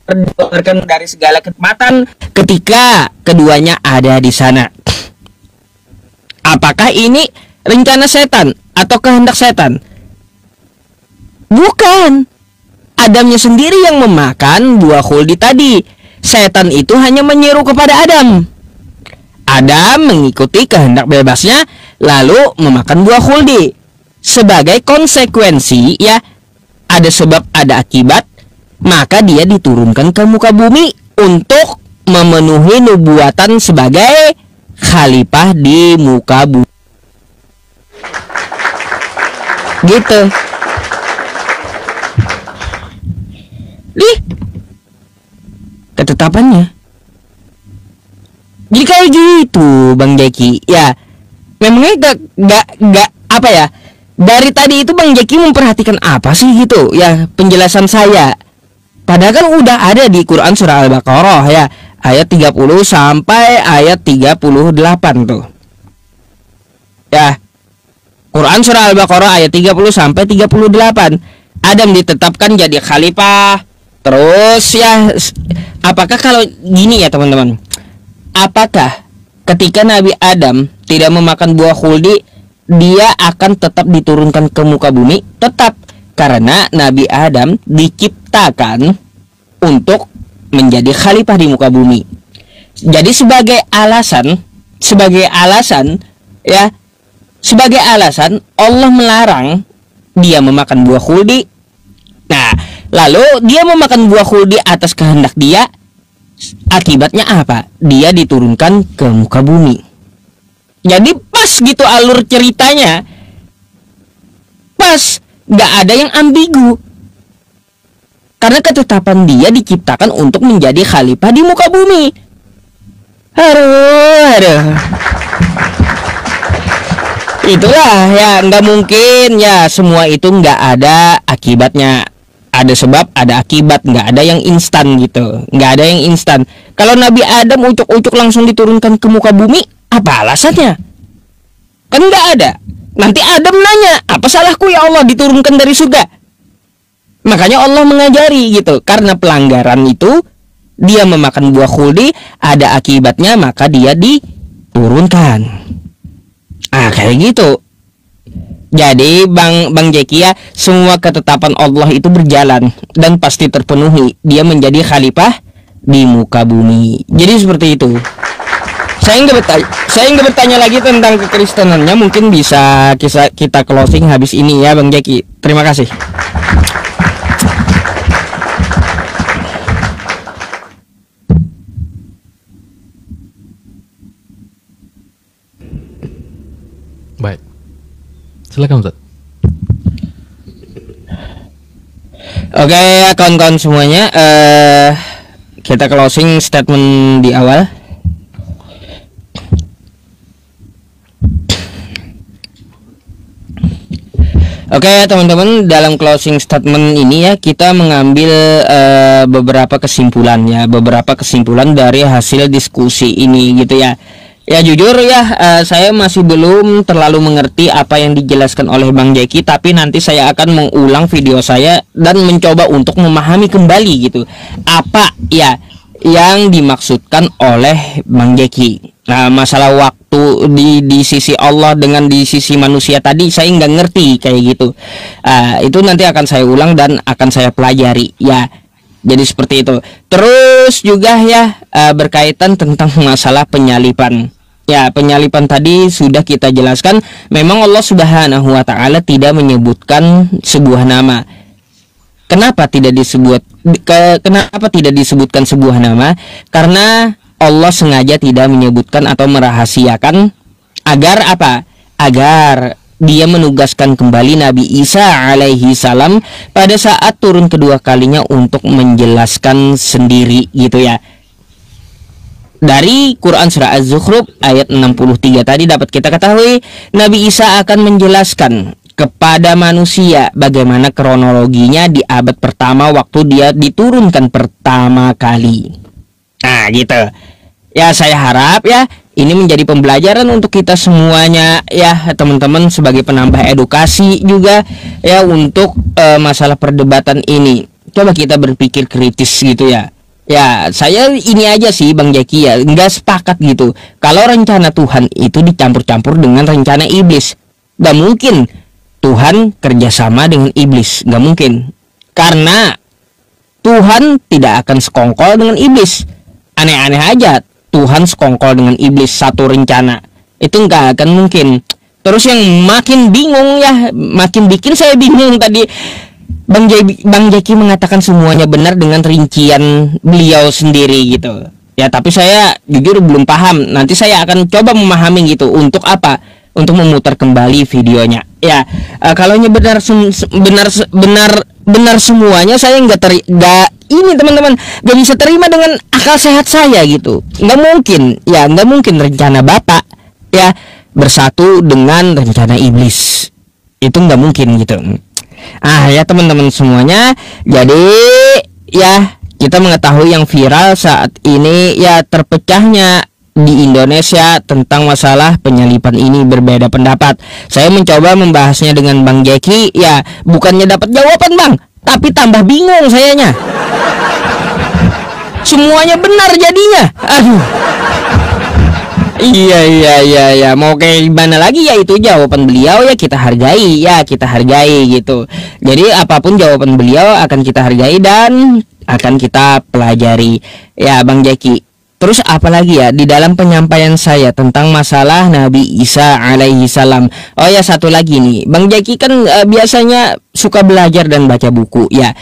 dari segala kenikmatan ketika keduanya ada di sana. Apakah ini rencana setan atau kehendak setan? Bukan. Adamnya sendiri yang memakan buah khuldi tadi. Setan itu hanya menyeru kepada Adam. Adam mengikuti kehendak bebasnya lalu memakan buah khuldi. Sebagai konsekuensi ya, ada sebab ada akibat, maka dia diturunkan ke muka bumi untuk memenuhi nubuatan sebagai khalifah di muka bumi. Gitu. Ketetapannya. Jadi kayak gitu Bang Jeki. Ya, memangnya gak apa ya? Dari tadi itu Bang Jeki memperhatikan apa sih gitu ya penjelasan saya. Padahal kan udah ada di Quran surah Al-Baqarah ya, ayat 30 sampai ayat 38 tuh. Ya. Quran surah Al-Baqarah ayat 30 sampai 38. Adam ditetapkan jadi khalifah. Terus ya, apakah kalau gini ya teman-teman? Apakah ketika Nabi Adam tidak memakan buah khuldi, dia akan tetap diturunkan ke muka bumi? Tetap, karena Nabi Adam diciptakan untuk menjadi khalifah di muka bumi. Jadi sebagai alasan ya, sebagai alasan Allah melarang dia memakan buah khuldi. Nah, lalu dia memakan buah khuldi atas kehendak dia. Akibatnya apa? Dia diturunkan ke muka bumi. Jadi pas gitu alur ceritanya. Pas, gak ada yang ambigu. Karena ketetapan dia diciptakan untuk menjadi khalifah di muka bumi. Aduh. Itulah ya, nggak mungkin ya semua itu nggak ada akibatnya. Ada sebab, ada akibat, nggak ada yang instan gitu, nggak ada yang instan. Kalau Nabi Adam ucuk-ucuk langsung diturunkan ke muka bumi, apa alasannya? Kan nggak ada. Nanti Adam nanya, apa salahku ya Allah diturunkan dari surga? Makanya Allah mengajari gitu, karena pelanggaran itu dia memakan buah khuldi, ada akibatnya, maka dia diturunkan. Kayak gitu. Jadi Bang Jeki ya, semua ketetapan Allah itu berjalan dan pasti terpenuhi. Dia menjadi khalifah di muka bumi. Jadi seperti itu. Saya nggak bertanya lagi tentang kekristenannya. Mungkin bisa kita closing habis ini ya Bang Jeki. Terima kasih. Baik. Silakan Ustaz. Oke, kawan-kawan semuanya, kita closing statement di awal. Oke, teman-teman, dalam closing statement ini ya kita mengambil beberapa kesimpulan dari hasil diskusi ini gitu ya. Ya jujur ya, saya masih belum terlalu mengerti apa yang dijelaskan oleh Bang Jeki, tapi nanti saya akan mengulang video saya dan mencoba untuk memahami kembali gitu apa ya yang dimaksudkan oleh Bang Jeki. Nah, masalah waktu di sisi Allah dengan di sisi manusia tadi saya nggak ngerti kayak gitu. Itu nanti akan saya ulang dan akan saya pelajari ya. Jadi seperti itu. Terus juga ya berkaitan tentang masalah penyalipan. Ya, penyalipan tadi sudah kita jelaskan. Memang Allah Subhanahu wa taala tidak menyebutkan sebuah nama. Kenapa tidak disebutkan sebuah nama? Karena Allah sengaja tidak menyebutkan atau merahasiakan agar apa? Agar dia menugaskan kembali Nabi Isa alaihi salam pada saat turun kedua kalinya untuk menjelaskan sendiri gitu ya. Dari Quran surah Az-Zukhruf ayat 63 tadi dapat kita ketahui Nabi Isa akan menjelaskan kepada manusia bagaimana kronologinya di abad pertama waktu dia diturunkan pertama kali. Nah gitu. Ya saya harap ya ini menjadi pembelajaran untuk kita semuanya ya teman-teman, sebagai penambah edukasi juga ya untuk masalah perdebatan ini. Coba kita berpikir kritis gitu ya. Ya saya ini aja sih Bang Jeki ya, nggak sepakat gitu kalau rencana Tuhan itu dicampur-campur dengan rencana iblis. Gak mungkin Tuhan kerjasama dengan iblis, gak mungkin. Karena Tuhan tidak akan sekongkol dengan iblis. Aneh-aneh aja Tuhan sekongkol dengan iblis satu rencana, itu nggak akan mungkin. Terus yang makin bingung ya, makin bikin saya bingung tadi Bang Jeki mengatakan semuanya benar dengan rincian beliau sendiri gitu. Ya tapi saya jujur belum paham. Nanti saya akan coba memahami gitu. Untuk apa? Untuk memutar kembali videonya. Ya kalaunya benar semuanya, saya nggak ini teman-teman gak bisa terima dengan akal sehat saya gitu. Nggak mungkin ya, nggak mungkin rencana Bapak ya bersatu dengan rencana iblis. Itu nggak mungkin gitu. Ya teman-teman semuanya, jadi ya kita mengetahui yang viral saat ini ya terpecahnya di Indonesia tentang masalah penyalipan ini berbeda pendapat. Saya mencoba membahasnya dengan Bang Jeki, ya bukannya dapat jawaban Bang, tapi tambah bingung sayanya. Semuanya benar jadinya. Aduh. Iya, mau kayak gimana lagi ya, itu jawaban beliau ya kita hargai gitu. Jadi apapun jawaban beliau akan kita hargai dan akan kita pelajari ya Bang Jeki. Terus apalagi ya di dalam penyampaian saya tentang masalah Nabi Isa alaihi salam. Oh ya satu lagi nih, Bang Jeki kan biasanya suka belajar dan baca buku ya.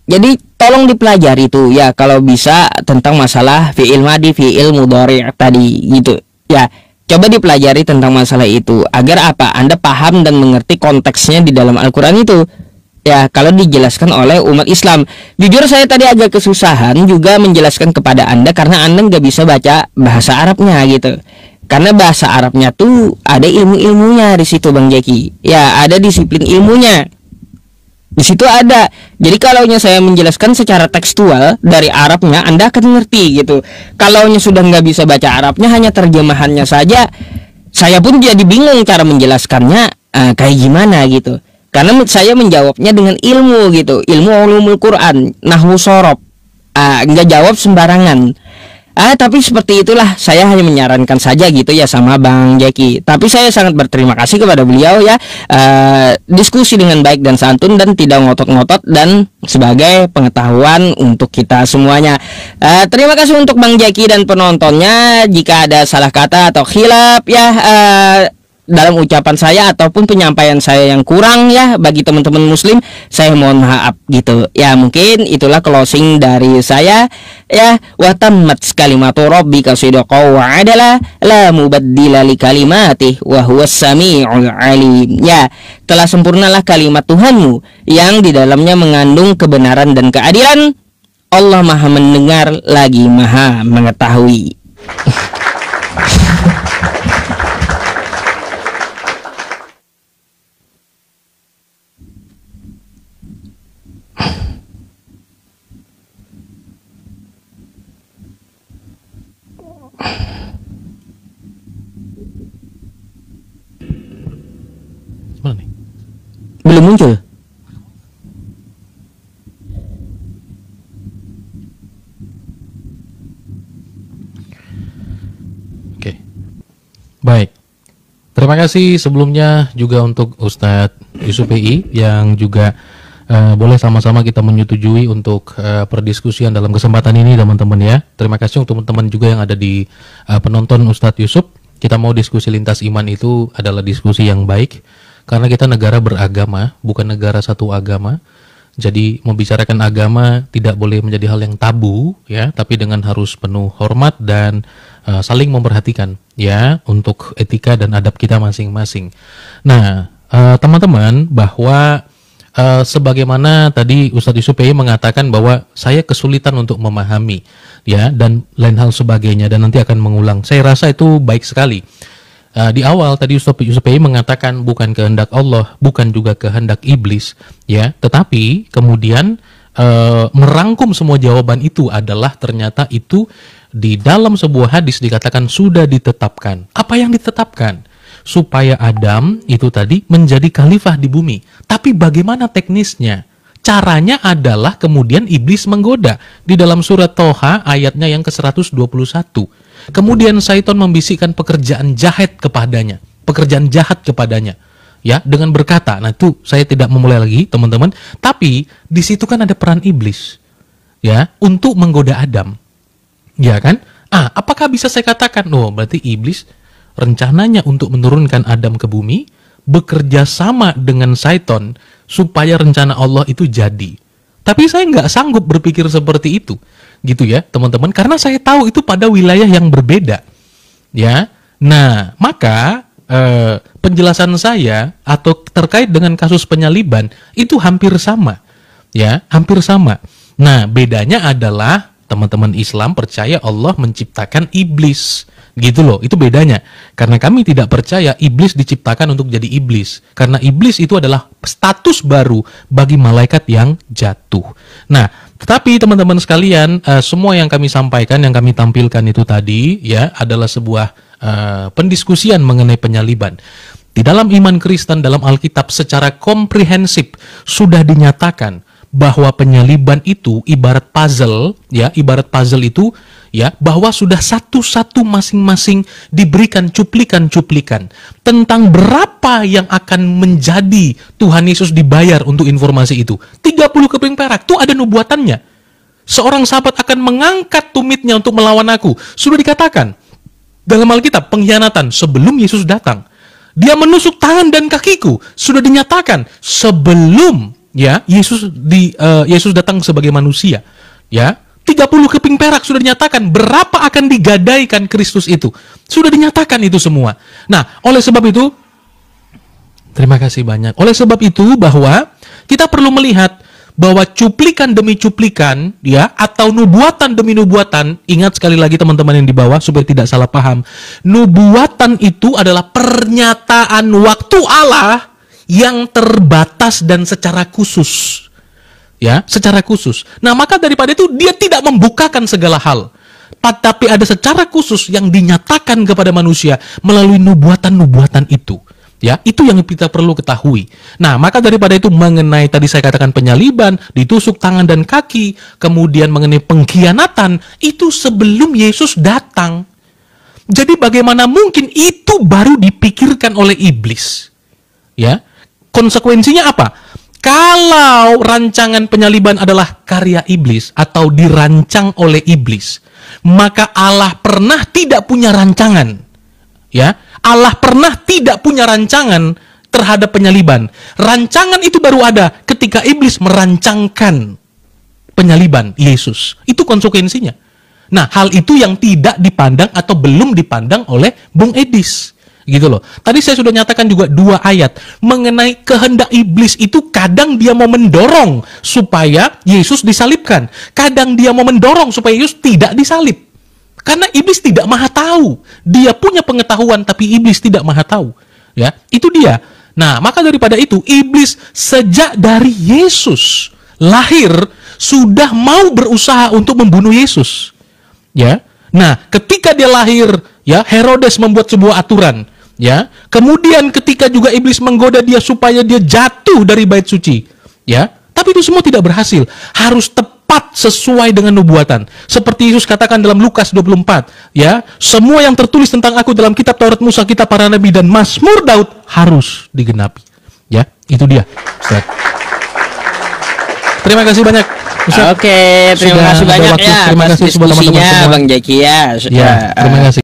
Jadi tolong dipelajari tuh ya kalau bisa tentang masalah fi'il madi, fi'il mudhari tadi gitu ya. Coba dipelajari tentang masalah itu agar apa? Anda paham dan mengerti konteksnya di dalam Al-Qur'an itu. Ya, kalau dijelaskan oleh umat Islam. Jujur saya tadi agak kesusahan juga menjelaskan kepada Anda karena Anda nggak bisa baca bahasa Arabnya gitu. Karena bahasa Arabnya tuh ada ilmu-ilmunya di situ Bang Jeki. Ya, ada disiplin ilmunya. Di situ ada. Jadi kalaunya saya menjelaskan secara tekstual dari Arabnya, Anda akan ngerti gitu. Kalaunya sudah nggak bisa baca Arabnya, hanya terjemahannya saja, saya pun jadi bingung cara menjelaskannya kayak gimana gitu. Karena saya menjawabnya dengan ilmu gitu, ilmu ulumul Quran, nahwu sorob, nggak jawab sembarangan. Tapi seperti itulah, saya hanya menyarankan saja gitu ya sama Bang Jeki. Tapi saya sangat berterima kasih kepada beliau ya, diskusi dengan baik dan santun dan tidak ngotot-ngotot dan sebagai pengetahuan untuk kita semuanya. Terima kasih untuk Bang Jeki dan penontonnya. Jika ada salah kata atau khilaf ya dalam ucapan saya ataupun penyampaian saya yang kurang ya bagi teman-teman muslim, saya mohon maaf gitu ya. Mungkin itulah closing dari saya ya. Wa tammat kalimatu rabbika sidqan wa adala la mubaddila li kalimatih wa huwas samiul alim. Ya, telah sempurnalah kalimat Tuhanmu yang di dalamnya mengandung kebenaran dan keadilan. Allah Maha mendengar lagi Maha mengetahui. Mana nih? Belum muncul. Oke. Baik. Terima kasih sebelumnya juga untuk Ustadz Yusuf PI yang juga boleh sama-sama kita menyetujui untuk perdiskusian dalam kesempatan ini teman-teman ya. Terima kasih untuk teman-teman juga yang ada di penonton Ustadz Yusuf. Kita mau diskusi lintas iman itu adalah diskusi yang baik karena kita negara beragama, bukan negara satu agama. Jadi membicarakan agama tidak boleh menjadi hal yang tabu ya, tapi dengan harus penuh hormat dan saling memperhatikan ya untuk etika dan adab kita masing-masing. Nah, teman-teman, bahwa sebagaimana tadi Ustadz Yusuf PI mengatakan bahwa saya kesulitan untuk memahami ya dan lain hal sebagainya dan nanti akan mengulang. Saya rasa itu baik sekali. Di awal tadi Ustadz Yusuf PI mengatakan bukan kehendak Allah, bukan juga kehendak iblis ya, tetapi kemudian merangkum semua jawaban itu adalah ternyata itu di dalam sebuah hadis dikatakan sudah ditetapkan. Apa yang ditetapkan? Supaya Adam itu tadi menjadi khalifah di bumi. Tapi bagaimana teknisnya? Caranya adalah kemudian iblis menggoda. Di dalam surat Toha ayatnya yang ke-121. Kemudian Syaitan membisikkan pekerjaan jahat kepadanya. Pekerjaan jahat kepadanya. Ya, dengan berkata, nah itu saya tidak memulai lagi teman-teman. Tapi di situ kan ada peran iblis. Ya, untuk menggoda Adam. Ya kan? Apakah bisa saya katakan, berarti iblis rencananya untuk menurunkan Adam ke bumi, bekerja sama dengan Syaitan supaya rencana Allah itu jadi. Tapi saya nggak sanggup berpikir seperti itu, gitu ya teman-teman, karena saya tahu itu pada wilayah yang berbeda, ya. Nah, maka penjelasan saya atau terkait dengan kasus penyaliban itu hampir sama, ya, hampir sama. Nah, bedanya adalah teman-teman Islam percaya Allah menciptakan iblis. Gitu loh, itu bedanya. Karena kami tidak percaya iblis diciptakan untuk jadi iblis. Karena iblis itu adalah status baru bagi malaikat yang jatuh. Nah, tetapi teman-teman sekalian, semua yang kami sampaikan, yang kami tampilkan itu tadi ya adalah sebuah pendiskusian mengenai penyaliban. Di dalam iman Kristen, dalam Alkitab secara komprehensif sudah dinyatakan bahwa penyaliban itu ibarat puzzle, ya, ibarat puzzle itu, ya, bahwa sudah satu-satu masing-masing diberikan cuplikan-cuplikan tentang berapa yang akan menjadi Tuhan Yesus dibayar untuk informasi itu. 30 keping perak, itu ada nubuatannya. Seorang sahabat akan mengangkat tumitnya untuk melawan aku. Sudah dikatakan dalam Alkitab, pengkhianatan sebelum Yesus datang. Dia menusuk tangan dan kakiku. Sudah dinyatakan sebelum ya Yesus datang sebagai manusia, ya. 30 keping perak sudah dinyatakan berapa akan digadaikan Kristus itu. Sudah dinyatakan itu semua. Nah, oleh sebab itu terima kasih banyak. Oleh sebab itu bahwa kita perlu melihat bahwa cuplikan demi cuplikan, ya, atau nubuatan demi nubuatan, ingat sekali lagi teman-teman yang di bawah supaya tidak salah paham, nubuatan itu adalah pernyataan waktu Allah yang terbatas dan secara khusus, ya, secara khusus. Nah, maka daripada itu dia tidak membukakan segala hal, tapi ada secara khusus yang dinyatakan kepada manusia melalui nubuatan-nubuatan itu. Ya, itu yang kita perlu ketahui. Nah, maka daripada itu mengenai tadi saya katakan penyaliban, ditusuk tangan dan kaki, kemudian mengenai pengkhianatan, itu sebelum Yesus datang. Jadi bagaimana mungkin itu baru dipikirkan oleh iblis? Ya, konsekuensinya apa? Kalau rancangan penyaliban adalah karya iblis atau dirancang oleh iblis, maka Allah pernah tidak punya rancangan. Ya, Allah pernah tidak punya rancangan terhadap penyaliban. Rancangan itu baru ada ketika iblis merancangkan penyaliban Yesus. Itu konsekuensinya. Nah, hal itu yang tidak dipandang atau belum dipandang oleh Bung Edis. Gitu loh. Tadi saya sudah nyatakan juga 2 ayat mengenai kehendak iblis itu kadang dia mau mendorong supaya Yesus disalibkan. Kadang dia mau mendorong supaya Yesus tidak disalib. Karena iblis tidak maha tahu. Dia punya pengetahuan tapi iblis tidak maha tahu. Ya, itu dia. Nah, maka daripada itu iblis sejak dari Yesus lahir sudah mau berusaha untuk membunuh Yesus. Ya. Nah, ketika dia lahir, ya, Herodes membuat sebuah aturan, ya. Kemudian ketika juga iblis menggoda dia supaya dia jatuh dari bait suci, ya. Tapi itu semua tidak berhasil. Harus tepat sesuai dengan nubuatan. Seperti Yesus katakan dalam Lukas 24, ya, semua yang tertulis tentang aku dalam kitab Taurat Musa, kitab para nabi dan Mazmur Daud harus digenapi. Ya, itu dia. Ustaz. Terima kasih banyak. Ustaz. Oke, terima kasih banyak ya. Terima kasih diskusinya Bang Jaki ya. Ya, terima kasih.